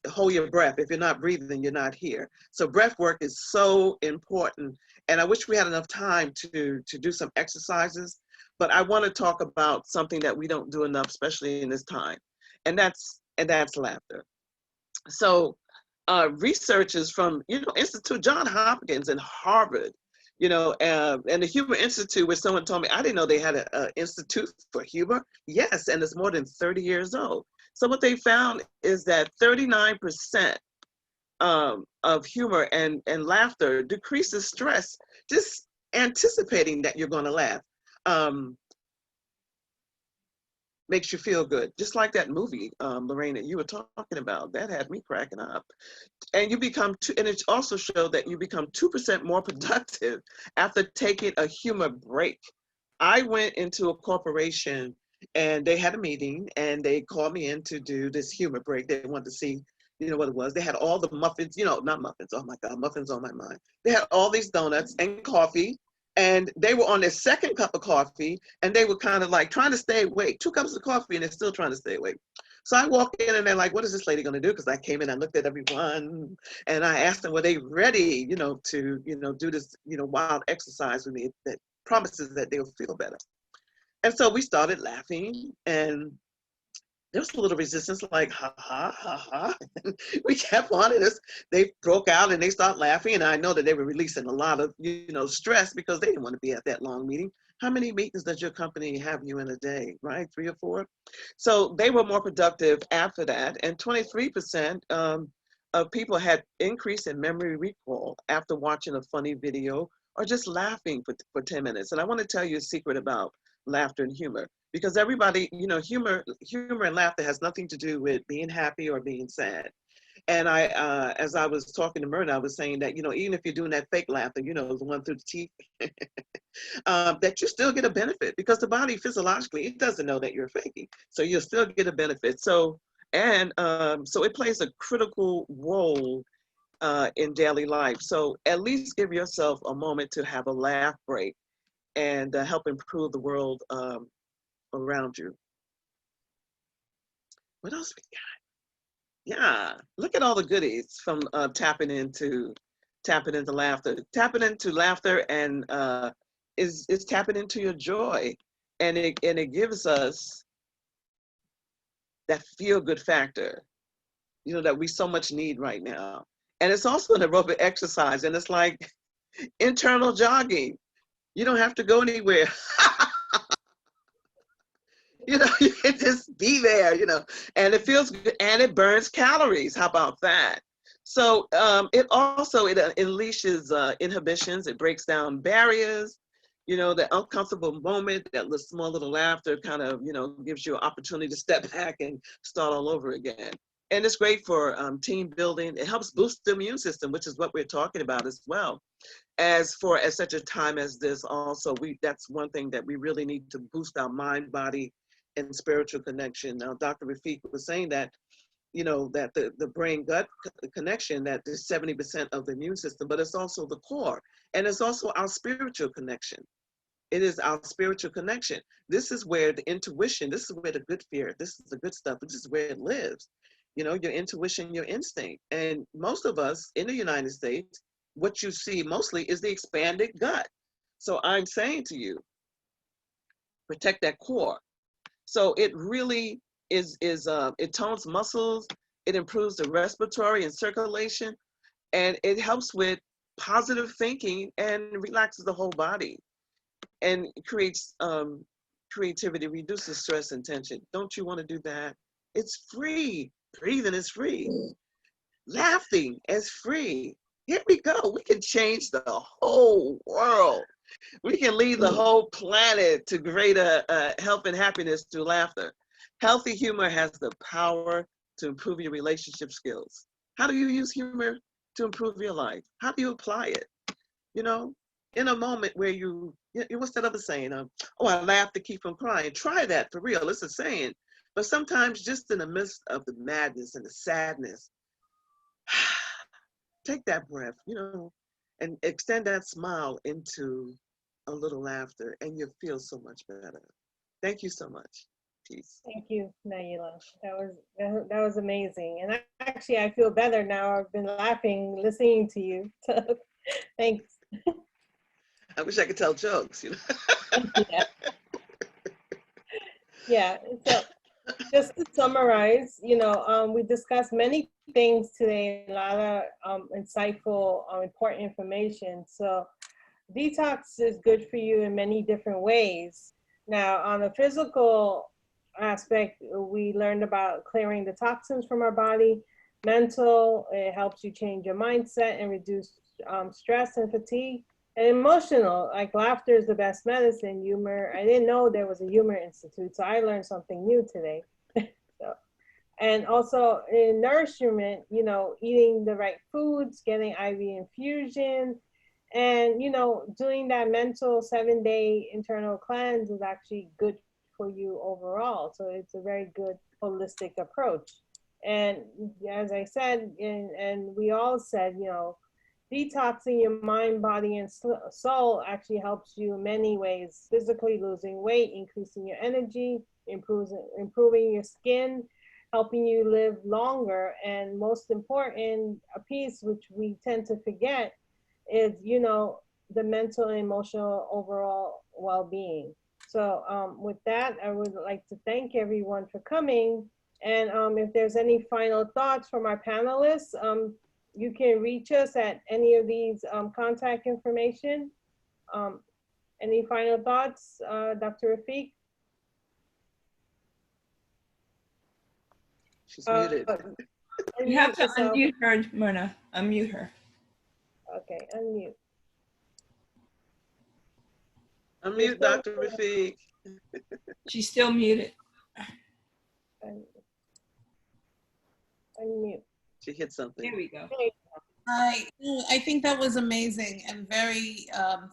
hold your breath. If you're not breathing, you're not here. So breath work is so important. And I wish we had enough time to do some exercises, but I want to talk about something that we don't do enough, especially in this time. And that's laughter. So researchers from, Institute John Hopkins and Harvard, and the Humor Institute, where someone told me, I didn't know they had an institute for humor. Yes, and it's more than 30 years old. So what they found is that 39% of humor and laughter decreases stress, just anticipating that you're going to laugh. Makes you feel good. Just like that movie, Lorraine, that you were talking about, that had me cracking up. And and it also showed that you become 2% more productive after taking a humor break. I went into a corporation and they had a meeting and they called me in to do this humor break. They wanted to see, what it was. They had all the muffins, not muffins. Oh my God, muffins on my mind. They had all these donuts and coffee, and they were on their second cup of coffee, and they were kind of like trying to stay awake. 2 cups of coffee, and they're still trying to stay awake. So I walk in, and they're like, "What is this lady going to do?" Because I came in, I looked at everyone, and I asked them, "Were they ready, to, do this, wild exercise with me that promises that they'll feel better?" And so we started laughing, and there was a little resistance, like, ha, ha, ha, ha. And we kept on, and they broke out and they started laughing. And I know that they were releasing a lot of, stress because they didn't want to be at that long meeting. How many meetings does your company have you in a day, right? 3 or 4? So they were more productive after that. And 23% of people had increase in memory recall after watching a funny video or just laughing for 10 minutes. And I want to tell you a secret about laughter and humor, because everybody, humor and laughter has nothing to do with being happy or being sad. And as I was talking to Myrna, I was saying that, even if you're doing that fake laughter, the one through the teeth, that you still get a benefit, because the body physiologically, it doesn't know that you're faking. So you'll still get a benefit. So it plays a critical role in daily life. So at least give yourself a moment to have a laugh break and help improve the world around you. What else we got? Yeah, look at all the goodies from tapping into laughter. Tapping into laughter and is tapping into your joy, and it gives us that feel good factor, that we so much need right now. And it's also an aerobic exercise, and it's like internal jogging. You don't have to go anywhere. You can just be there, and it feels good and it burns calories. How about that? So it unleashes inhibitions. It breaks down barriers. The uncomfortable moment, that small little laughter kind of, gives you an opportunity to step back and start all over again. And it's great for team building. It helps boost the immune system, which is what we're talking about as well. As such a time as this, also, that's one thing that we really need to boost our mind, body, and spiritual connection. Now, Dr. Rafik was saying that, that the brain-gut connection, that is 70% of the immune system, but it's also the core. And it's also our spiritual connection. It is our spiritual connection. This is where the intuition, this is where the good fear, this is the good stuff, this is where it lives. Your intuition, your instinct. And most of us in the United States, what you see mostly is the expanded gut. So I'm saying to you, protect that core. So it really it tones muscles, it improves the respiratory and circulation, and it helps with positive thinking and relaxes the whole body, and creates creativity, reduces stress and tension. Don't you want to do that? It's free. Breathing is free. Laughing is free. Here we go. We can change the whole world. We can lead the whole planet to greater health and happiness through laughter. Healthy humor has the power to improve your relationship skills. How do you use humor to improve your life? How do you apply it? In a moment where what's that other saying? Oh, I laugh to keep from crying. Try that for real. It's a saying. But sometimes just in the midst of the madness and the sadness, take that breath, and extend that smile into a little laughter, and you'll feel so much better. Thank you so much. Peace. Thank you, Naila. That was amazing. And I actually, I feel better now. I've been laughing, listening to you. So thanks. I wish I could tell jokes, you know. Yeah. Yeah. So just to summarize, we discussed many things today, a lot of insightful, important information. So detox is good for you in many different ways. Now, on the physical aspect, we learned about clearing the toxins from our body. Mental, it helps you change your mindset and reduce stress and fatigue. And emotional, like laughter is the best medicine. Humor, I didn't know there was a humor institute, so I learned something new today. So, and also in nourishment, eating the right foods, getting IV infusion, and doing that mental 7-day internal cleanse is actually good for you overall. So it's a very good holistic approach. And as I said, and we all said, detoxing your mind, body, and soul actually helps you in many ways. Physically, losing weight, increasing your energy, improving your skin, helping you live longer, and most important, a piece which we tend to forget is, the mental and emotional overall well-being. So with that, I would like to thank everyone for coming. And if there's any final thoughts from our panelists, you can reach us at any of these contact information. Any final thoughts, Dr. Rafiq? She's muted. You have to unmute her, Myrna. Unmute her. Okay, unmute. Unmute Dr. Rafiq. She's still muted. Unmute. She hit something. There we go. I think that was amazing and very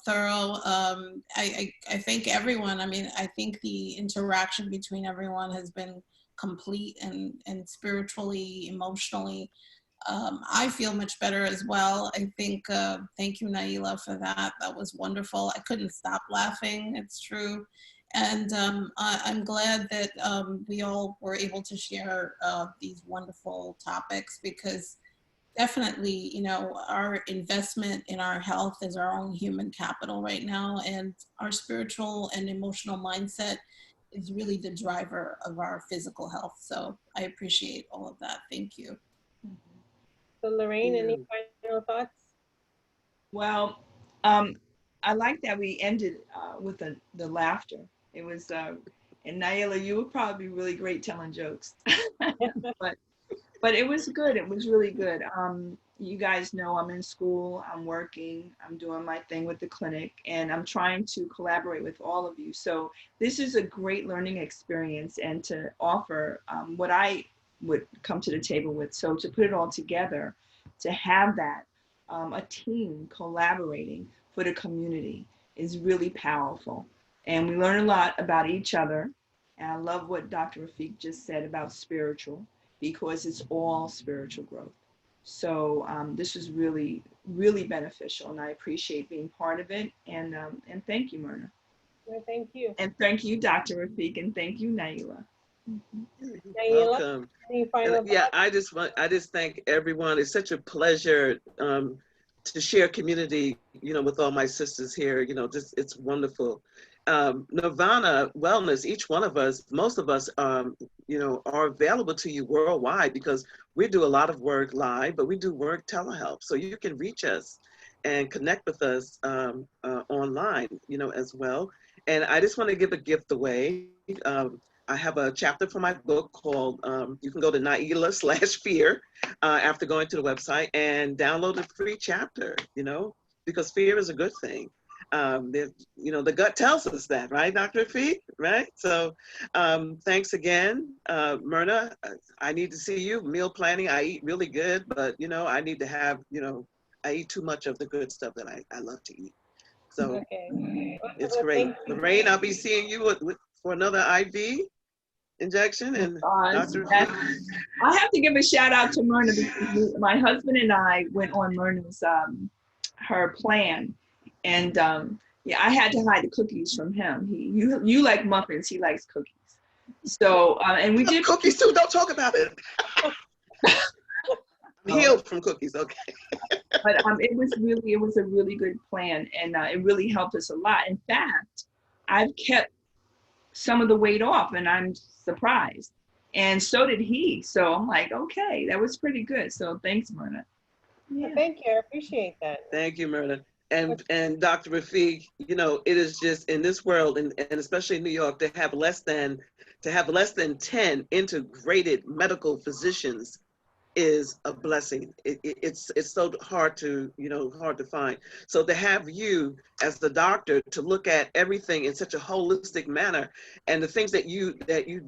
thorough. I thank everyone. I mean, I think the interaction between everyone has been complete and spiritually, emotionally. I feel much better as well. I think, thank you, Naila, for that. That was wonderful. I couldn't stop laughing, it's true. And I'm glad that we all were able to share these wonderful topics, because definitely, our investment in our health is our own human capital right now, and our spiritual and emotional mindset is really the driver of our physical health. So I appreciate all of that. Thank you. So Lorraine, any final thoughts? Well, I like that we ended with the laughter. It was, and Naila, you would probably be really great telling jokes, but it was good. It was really good. You guys know I'm in school, I'm working, I'm doing my thing with the clinic, and I'm trying to collaborate with all of you. So this is a great learning experience, and to offer what I would come to the table with. So to put it all together, to have that, a team collaborating for the community is really powerful. And we learn a lot about each other. And I love what Dr. Rafiq just said about spiritual, because it's all spiritual growth. So this is really, really beneficial, and I appreciate being part of it. And thank you, Myrna. Well, thank you. And thank you, Dr. Rafiq, and thank you, Naila. Welcome. Yeah, I just thank everyone. It's such a pleasure to share community, with all my sisters here. It's wonderful. Nirvana Wellness, each one of us, most of us, are available to you worldwide, because we do a lot of work live, but we do work telehealth. So you can reach us and connect with us online, as well. And I just want to give a gift away. I have a chapter for my book called, you can go to Naila/fear after going to the website and download a free chapter, because fear is a good thing. The gut tells us that, right, Dr. Rafiq, right? So thanks again, Myrna. I need to see you. Meal planning, I eat really good, but, I need to have, I eat too much of the good stuff that I love to eat. So it's great. Lorraine, I'll be seeing you for another IV injection. And Dr. I have to give a shout out to Myrna, because my husband and I went on Myrna's her plan, and I had to hide the cookies from him. You like muffins, he likes cookies. So and we did cookies too. Don't talk about it. healed from cookies. Okay. But it was a really good plan, and it really helped us a lot. In fact, I've kept some of the weight off, and I'm surprised. And so did he. So I'm like, okay, that was pretty good. So thanks, Myrna. Yeah. Thank you. I appreciate that. Thank you, Myrna. And Dr. Rafiq, you know, it is just in this world, and especially in New York, to have less than 10 integrated medical physicians is a blessing. It's so hard to find. So to have you as the doctor to look at everything in such a holistic manner, and the things that you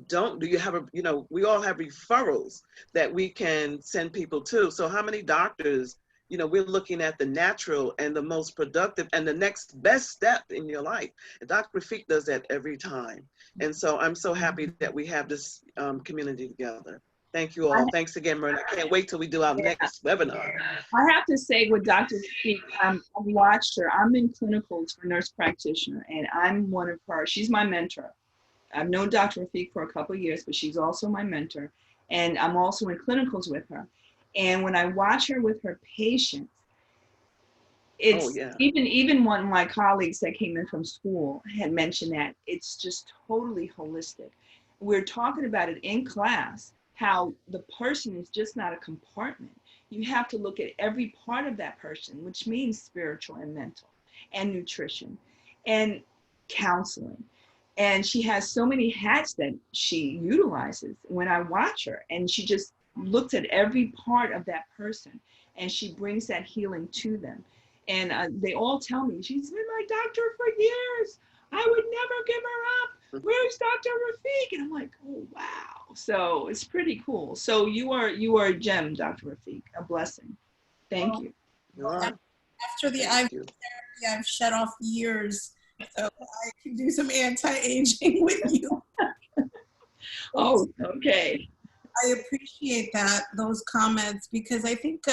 don't do, you have we all have referrals that we can send people to. So how many doctors, we're looking at the natural and the most productive and the next best step in your life. And Dr. Rafiq does that every time. And so I'm so happy that we have this community together. Thank you all. Thanks again, Myrna. I can't wait till we do our next webinar. I have to say with Dr. Rafiq, I've watched her. I'm in clinicals for nurse practitioner, and I'm one of her. She's my mentor. I've known Dr. Rafiq for a couple of years, but she's also my mentor. And I'm also in clinicals with her. And when I watch her with her patients, it's even one of my colleagues that came in from school had mentioned that it's just totally holistic. We're talking about it in class, how the person is just not a compartment. You have to look at every part of that person, which means spiritual and mental and nutrition and counseling. And she has so many hats that she utilizes when I watch her, and she just looks at every part of that person and she brings that healing to them. And they all tell me, she's been my doctor for years. I would never give her up. Where's Dr. Rafiq? And I'm like, oh, wow. So it's pretty cool. So you are a gem, Dr. Rafiq, a blessing. Thank you. After the IV therapy, I've shed off years, so I can do some anti-aging with you. Oh, okay. I appreciate those comments, because I think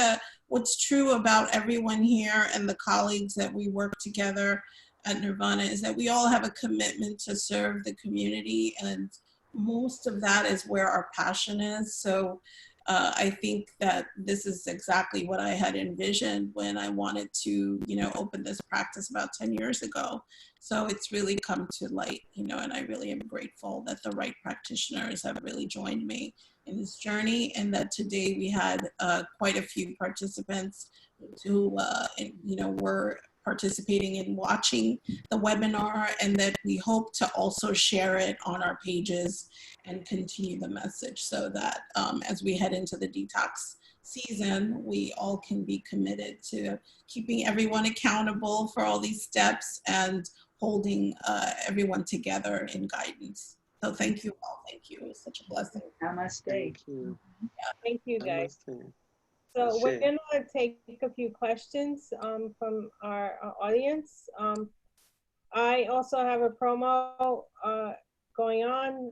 what's true about everyone here and the colleagues that we work together at Nirvana is that we all have a commitment to serve the community, and most of that is where our passion is. So I think that this is exactly what I had envisioned when I wanted to, open this practice about 10 years ago. So it's really come to light, and I really am grateful that the right practitioners have really joined me in this journey, and that today we had quite a few participants who, were participating in watching the webinar, and that we hope to also share it on our pages and continue the message, so that as we head into the detox season, we all can be committed to keeping everyone accountable for all these steps and holding everyone together in guidance. So thank you all. Thank you. It was such a blessing. Namaste. Thank you. Yeah, thank you, guys. Namaste. So we're going to take a few questions from our audience. I also have a promo going on.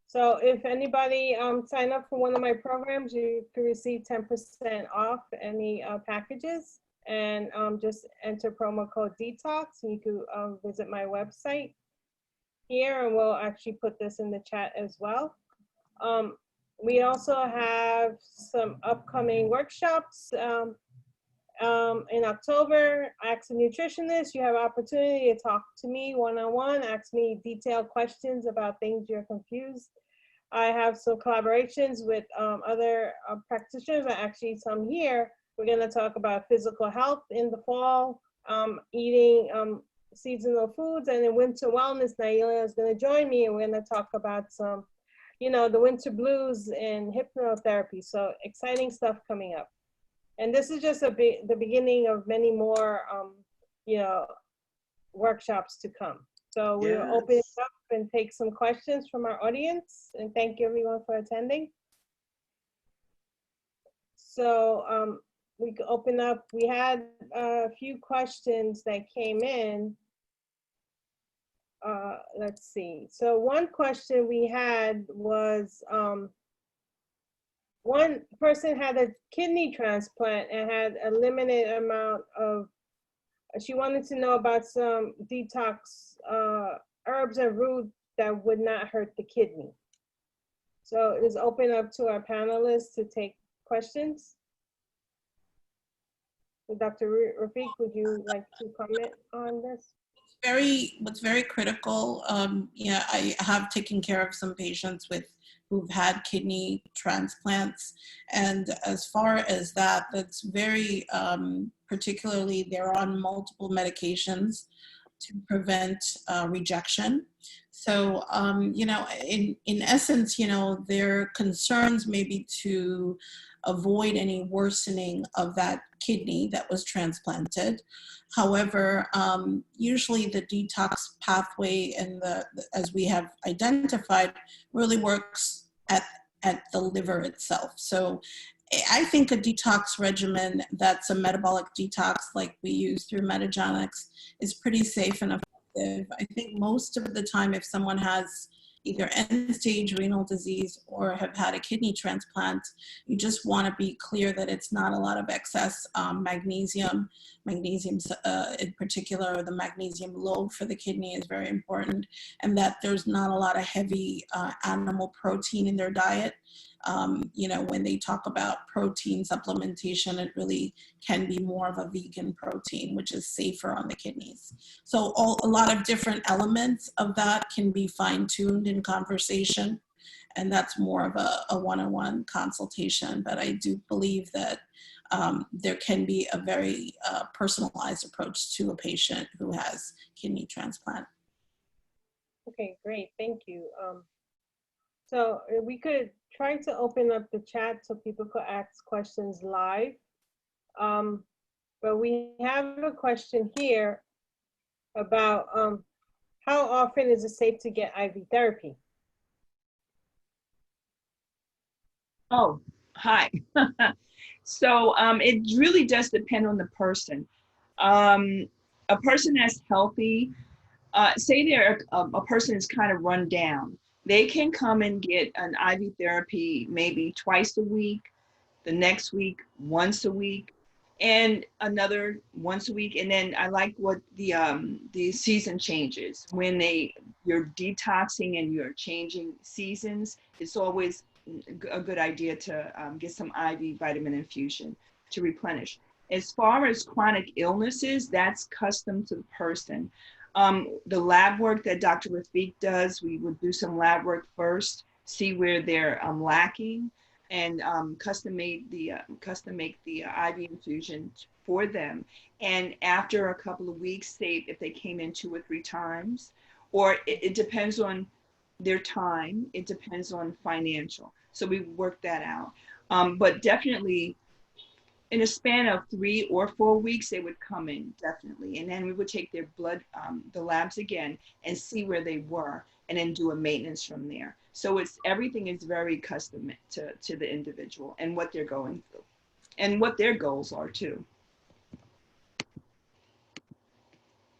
So if anybody sign up for one of my programs, you can receive 10% off any packages, and just enter promo code DETOX, and you can visit my website here, and we'll actually put this in the chat as well. We also have some upcoming workshops. In October, Ask a Nutritionist. You have opportunity to talk to me one-on-one, ask me detailed questions about things you're confused. I have some collaborations with other practitioners, actually some here. We're gonna talk about physical health in the fall, eating seasonal foods, and in winter wellness, Naila is gonna join me, and we're gonna talk about some, the winter blues and hypnotherapy. So exciting stuff coming up. And this is just the beginning of many more, workshops to come. So we'll open it up and take some questions from our audience. And thank you everyone for attending. So we can open up. We had a few questions that came in. Let's see. So one question we had was, one person had a kidney transplant and had a limited amount of, she wanted to know about some detox herbs and roots that would not hurt the kidney. So it is open up to our panelists to take questions. Dr. Rafiq, would you like to comment on this? What's very critical, yeah, I have taken care of some patients who've had kidney transplants, and as far as that, that's very, particularly they're on multiple medications to prevent rejection. So, you know, in essence, you know, their concerns may be to avoid any worsening of that kidney that was transplanted. However, usually the detox pathway and as we have identified, really works at the liver itself. So I think a detox regimen that's a metabolic detox like we use through Metagenics is pretty safe and effective. I think most of the time if someone has either end-stage renal disease or have had a kidney transplant, you just want to be clear that it's not a lot of excess magnesium. Magnesium in particular, the magnesium load for the kidney is very important, and that there's not a lot of heavy animal protein in their diet. You know, when they talk about protein supplementation, it really can be more of a vegan protein, which is safer on the kidneys. So a lot of different elements of that can be fine-tuned in conversation, and that's more of a one-on-one consultation. But I do believe that there can be a very personalized approach to a patient who has kidney transplant. Okay, great, thank you. So we could try to open up the chat so people could ask questions live. But we have a question here about how often is it safe to get IV therapy? Oh, hi. So it really does depend on the person. A person that's healthy, say they're a person is kind of run down, they can come and get an IV therapy maybe twice a week, the next week once a week, and another once a week. And then I like what the season changes when you're detoxing and you're changing seasons. It's always a good idea to get some IV vitamin infusion to replenish. As far as chronic illnesses, that's custom to the person. The lab work that Dr. Rafiq does, we would do some lab work first, see where they're lacking, and custom make the IV infusion for them. And after a couple of weeks, say if they came in 2 or 3 times, or it depends on their time, it depends on financial. So we work that out. But definitely in a span of 3 or 4 weeks, they would come in, definitely. And then we would take their blood, the labs again, and see where they were, and then do a maintenance from there. So everything is very custom to the individual and what they're going through and what their goals are too.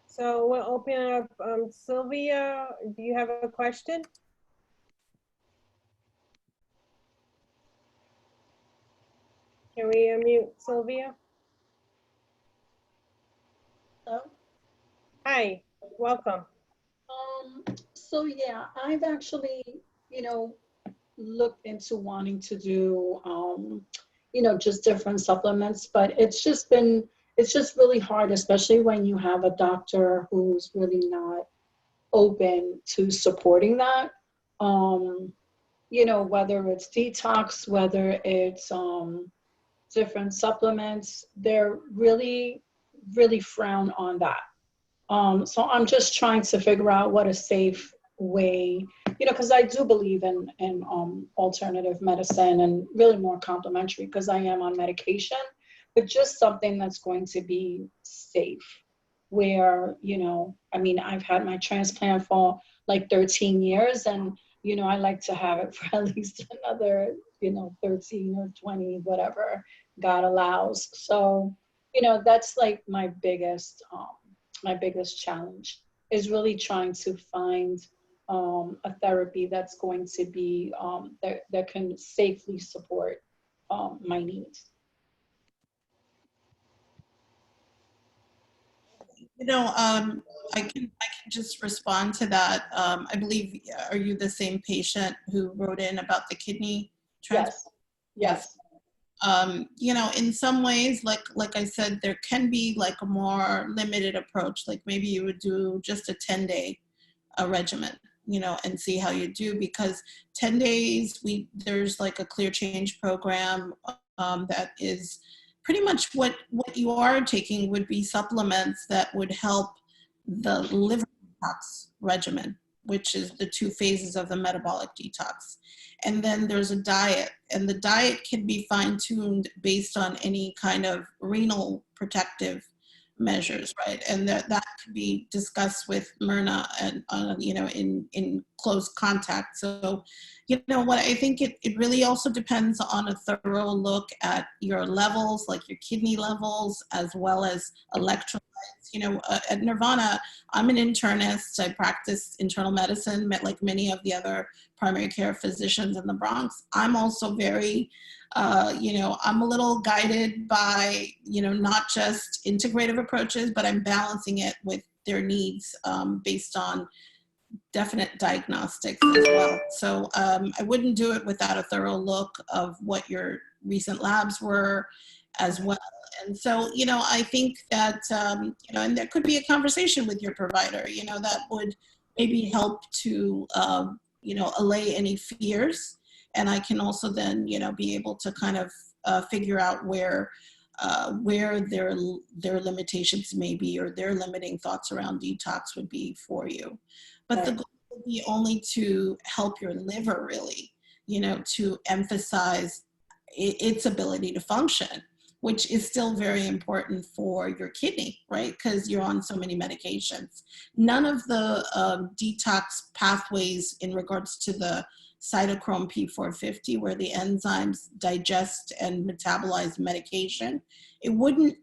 So we'll open up, Sylvia, do you have a question? Can we unmute Sylvia? Hello? Hi, welcome. So yeah, I've actually, you know, looked into wanting to do, you know, just different supplements, but it's just really hard, especially when you have a doctor who's really not open to supporting that. You know, whether it's detox, whether it's different supplements, they're really, really frown on that. So I'm just trying to figure out what a safe way, you know, because I do believe in alternative medicine and really more complementary because I am on medication, but just something that's going to be safe where, you know, I mean, I've had my transplant for like 13 years and, you know, I like to have it for at least another, you know, 13 or 20, whatever God allows. So, you know, that's like my biggest challenge is really trying to find a therapy that's going to be, that can safely support my needs. I can just respond to that. I believe, are you the same patient who wrote in about the kidney transplant? Yes. In some ways, like I said, there can be like a more limited approach. Like maybe you would do just a 10-day regimen, and see how you do, because 10 days, there's like a clear change program that is pretty much what you are taking would be supplements that would help the liver detox regimen, which is the 2 phases of the metabolic detox. And then there's a diet, and the diet can be fine-tuned based on any kind of renal protective measures, right? And that could be discussed with Myrna and in close contact. So what I think it really also depends on a thorough look at your levels, like your kidney levels, as well as electrolytes. At Nirvana, I'm an internist. I practice internal medicine, like many of the other primary care physicians in the Bronx. I'm also very I'm a little guided by, not just integrative approaches, but I'm balancing it with their needs based on definite diagnostics as well. So I wouldn't do it without a thorough look of what your recent labs were as well. And so, I think that, and there could be a conversation with your provider, that would maybe help to, allay any fears. And I can also then, be able to kind of figure out where their limitations may be, or their limiting thoughts around detox would be for you. But the goal would be only to help your liver, really, to emphasize its ability to function, which is still very important for your kidney, right? Because you're on so many medications. None of the detox pathways in regards to the cytochrome P450, where the enzymes digest and metabolize medication, it wouldn't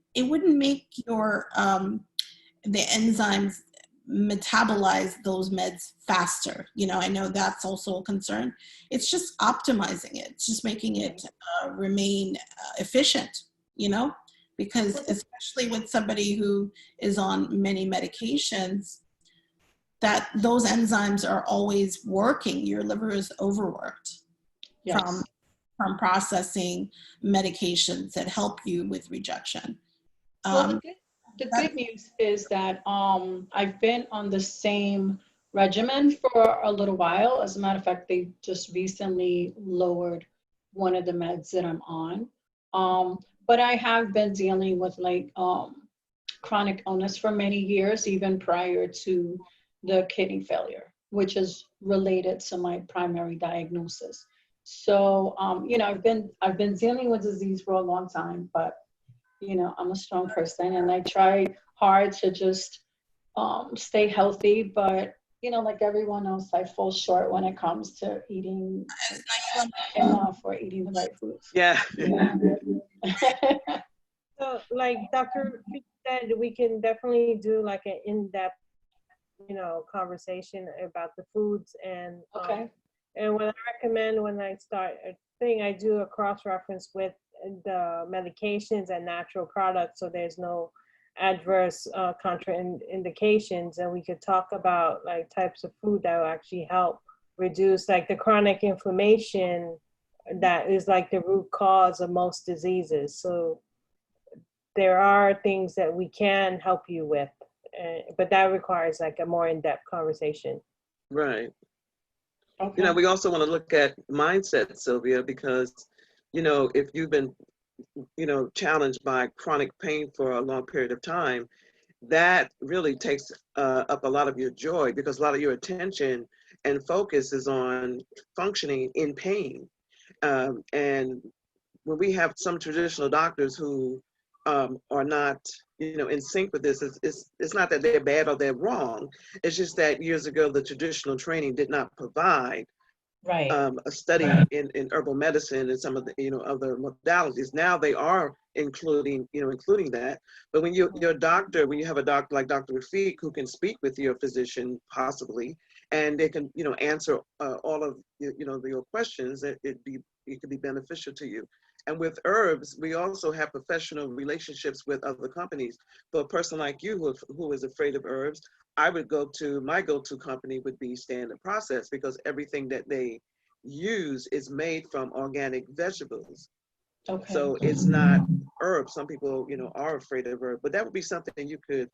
make your the enzymes metabolize those meds faster. I know that's also a concern. It's just optimizing it. It's just making it remain efficient, because especially with somebody who is on many medications, that those enzymes are always working. Your liver is overworked from processing medications that help you with rejection. Well, the good news is that I've been on the same regimen for a little while. As a matter of fact, they just recently lowered one of the meds that I'm on. But I have been dealing with chronic illness for many years, even prior to the kidney failure, which is related to my primary diagnosis. So, I've been dealing with disease for a long time, but I'm a strong person, and I try hard to just stay healthy. But like everyone else, I fall short when it comes to eating enough or eating the right foods. Yeah. So, like Dr. said, we can definitely do like an in-depth, conversation about the foods, and Okay. And what I recommend when I start a thing, I do a cross-reference with the medications and natural products, so there's no adverse contraindications, and we could talk about like types of food that will actually help reduce like the chronic inflammation that is like the root cause of most diseases. So there are things that we can help you with, but that requires like a more in-depth conversation. Right. Okay. We also want to look at mindset, Sylvia, because, if you've been, challenged by chronic pain for a long period of time, that really takes up a lot of your joy, because a lot of your attention and focus is on functioning in pain. And when we have some traditional doctors who are not, in sync with this, it's not that they're bad or they're wrong. It's just that years ago, the traditional training did not provide a study in herbal medicine and some of the, other modalities. Now they are including that. But when you have a doctor like Dr. Rafiq, who can speak with your physician possibly, and they can, answer all of your questions, it could be beneficial to you. And with herbs, we also have professional relationships with other companies. For a person like you who is afraid of herbs, I would my go-to company would be Standard Process, because everything that they use is made from organic vegetables. Okay. So it's not herbs. Some people, are afraid of herbs, but that would be something you could,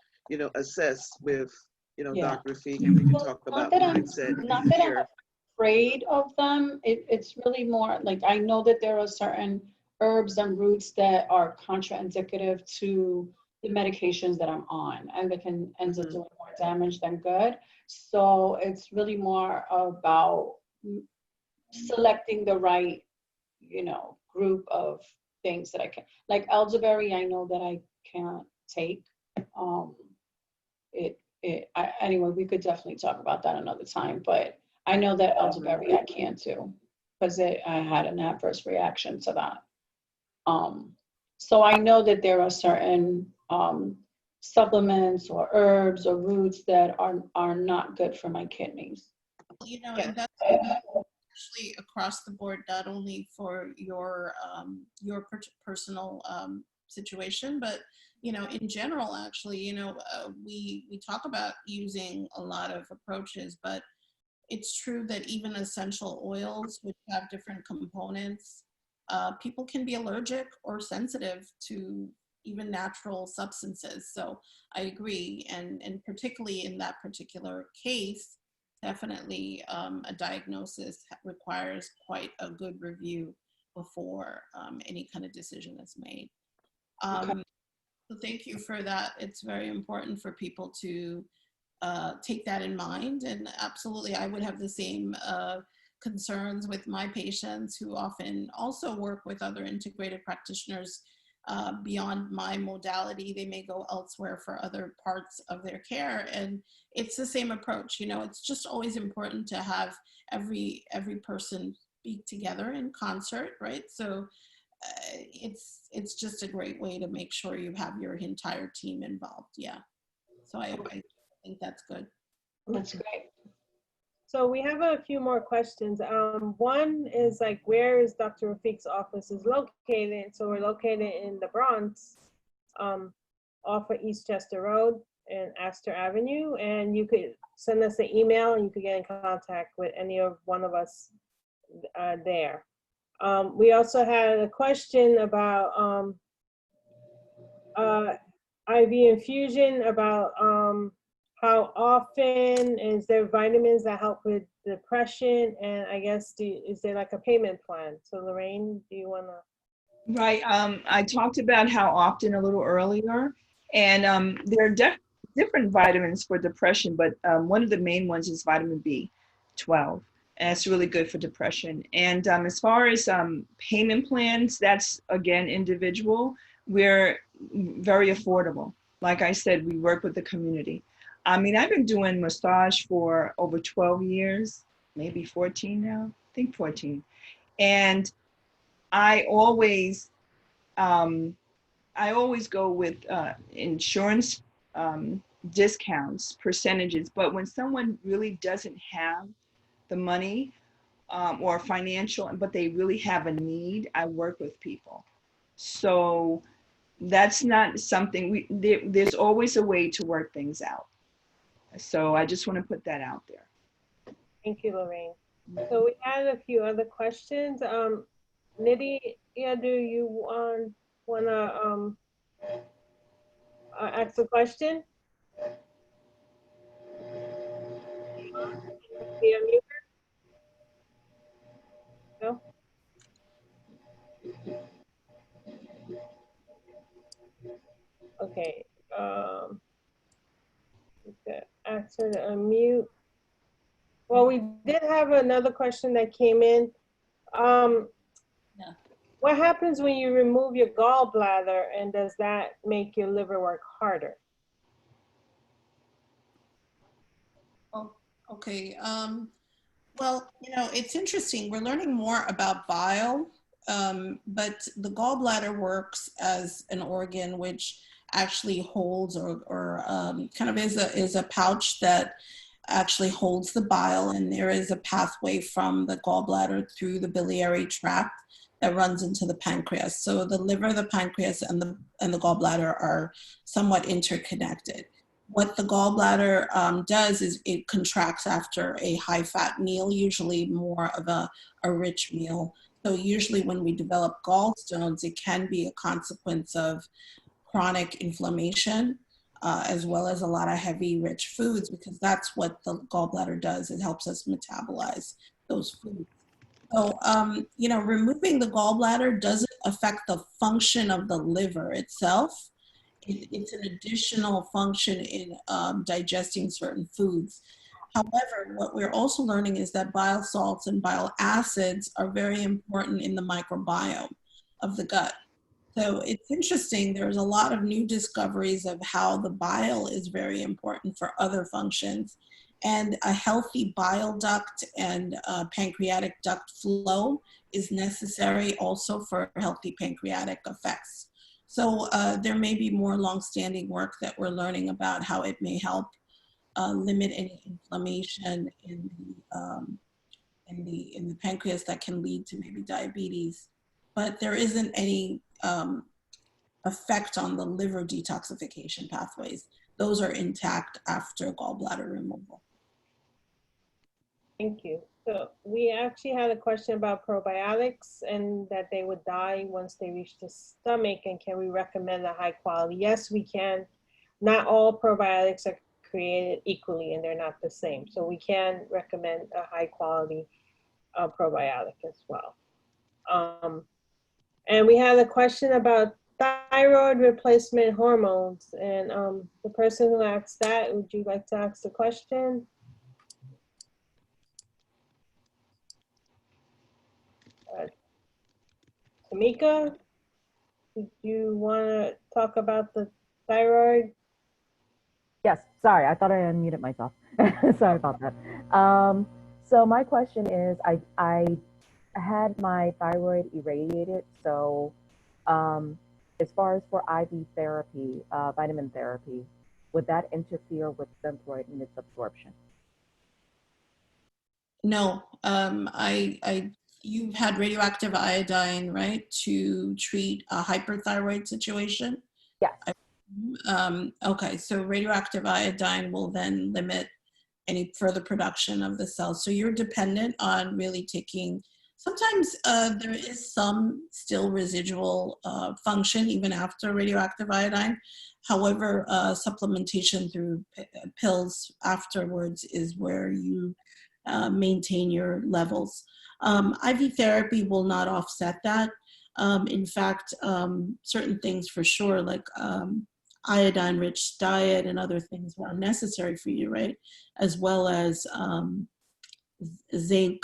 assess with, Yeah. Dr. Rafik, and we could Well, talk not about that I'm mindset not that I'm here. afraid of them. It's really more like I know that there are certain herbs and roots that are contraindicative to the medications that I'm on, and they can end up doing more damage than good. So it's really more about selecting the right, group of things that I can. Like elderberry, I know that I can't take. Um, anyway, we could definitely talk about that another time, but I know that elderberry I can't do because I had an adverse reaction to that. So I know that there are certain supplements or herbs or roots that are not good for my kidneys. And that's actually across the board, not only for your personal situation, but in general, actually, we talk about using a lot of approaches, but it's true that even essential oils, which have different components, people can be allergic or sensitive to even natural substances. So I agree, and particularly in that particular case, definitely a diagnosis requires quite a good review before any kind of decision is made. Okay. So thank you for that. It's very important for people to take that in mind. And absolutely, I would have the same concerns with my patients who often also work with other integrated practitioners beyond my modality. They may go elsewhere for other parts of their care. And it's the same approach. It's just always important to have every person speak together in concert, right? So it's just a great way to make sure you have your entire team involved. Yeah. So I think that's good. That's great. So we have a few more questions. One is like, where is Dr. Rafik's office is located? So we're located in the Bronx, off of East Chester Road and Astor Avenue. And you could send us an email and you could get in contact with any of one of us there. We also had a question about IV infusion, about how often is there vitamins that help with depression, and I guess is there like a payment plan? So Lorraine, do you want to? Right. I talked about how often a little earlier, and there are different vitamins for depression, but one of the main ones is vitamin B12, and it's really good for depression. And as far as payment plans, that's again individual. We're very affordable. Like I said, we work with the community. I mean, I've been doing massage for over 12 years, maybe 14 now, I think 14. And I always go with insurance discounts, percentages. But when someone really doesn't have the money or financial, but they really have a need, I work with people. So that's not something there's always a way to work things out. So I just want to put that out there. Thank you, Lorraine. So we had a few other questions. Nydia, do you want to ask a question? No? Okay. Ask her to unmute. Well, we did have another question that came in. What happens when you remove your gallbladder, and does that make your liver work harder? Oh, okay. Well, it's interesting. We're learning more about bile, but the gallbladder works as an organ which actually holds or kind of is a pouch that actually holds the bile, and there is a pathway from the gallbladder through the biliary tract that runs into the pancreas. So the liver, the pancreas, and the gallbladder are somewhat interconnected. What the gallbladder does is it contracts after a high-fat meal, usually more of a rich meal. So usually when we develop gallstones, it can be a consequence of chronic inflammation, as well as a lot of heavy, rich foods, because that's what the gallbladder does. It helps us metabolize those foods. So, removing the gallbladder doesn't affect the function of the liver itself. It's an additional function in digesting certain foods. However, what we're also learning is that bile salts and bile acids are very important in the microbiome of the gut. So it's interesting, there's a lot of new discoveries of how the bile is very important for other functions. And a healthy bile duct and pancreatic duct flow is necessary also for healthy pancreatic effects. So there may be more longstanding work that we're learning about how it may help limit any inflammation in the pancreas that can lead to maybe diabetes. But there isn't any effect on the liver detoxification pathways. Those are intact after gallbladder removal. Thank you. So we actually had a question about probiotics and that they would die once they reach the stomach, and can we recommend a high quality? Yes, we can. Not all probiotics are created equally and they're not the same. So we can recommend a high quality probiotic as well. And we had a question about thyroid replacement hormones, and the person who asked that, would you like to ask the question? Tamika, did you want to talk about the thyroid? Yes, sorry, I thought I unmuted myself. Sorry about that. So my question is, I had my thyroid irradiated. So as far as for IV therapy, vitamin therapy, would that interfere with Synthroid and its absorption? No, you've had radioactive iodine, right, to treat a hyperthyroid situation? Yes. Okay, so radioactive iodine will then limit any further production of the cells. So you're dependent on really taking, sometimes there is some still residual function even after radioactive iodine. However, supplementation through pills afterwards is where you maintain your levels. IV therapy will not offset that. In fact, certain things for sure, like iodine-rich diet and other things are necessary for you, right? As well as zinc,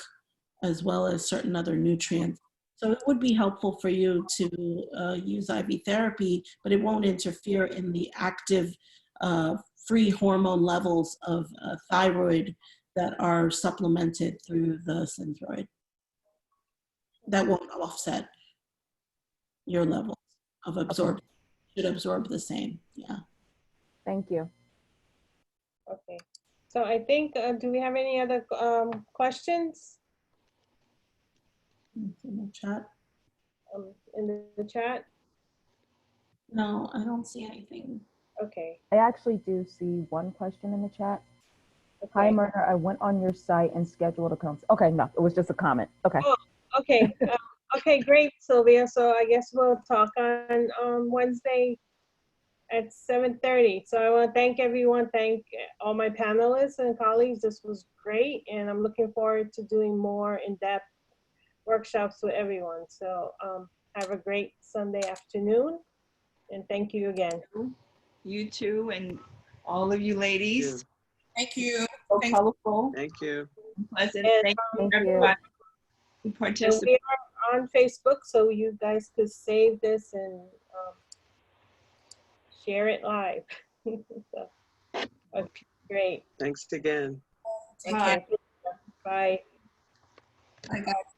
as well as certain other nutrients. So it would be helpful for you to use IV therapy, but it won't interfere in the active free hormone levels of thyroid that are supplemented through the Synthroid. That won't offset your levels of absorption. Should absorb the same, yeah. Thank you. Okay, so I think, do we have any other questions? In the chat? In the chat? No, I don't see anything. Okay. I actually do see one question in the chat. Okay. Hi, Myrna, I went on your site and scheduled a consult. Okay, no, it was just a comment. Okay. Oh, okay. Okay, great, Sylvia. So I guess we'll talk on Wednesday at 7:30. So I want to thank everyone, thank all my panelists and colleagues. This was great, and I'm looking forward to doing more in-depth workshops with everyone. So have a great Sunday afternoon, and thank you again. You too, and all of you ladies. Thank you. So colorful. Thank you. Pleasant. And, Thank you, Thank you. everybody who and participated. we are on Facebook, so you guys could save this and share it live. So, okay, great. Thanks again. Take care. Bye. Bye. Bye, guys.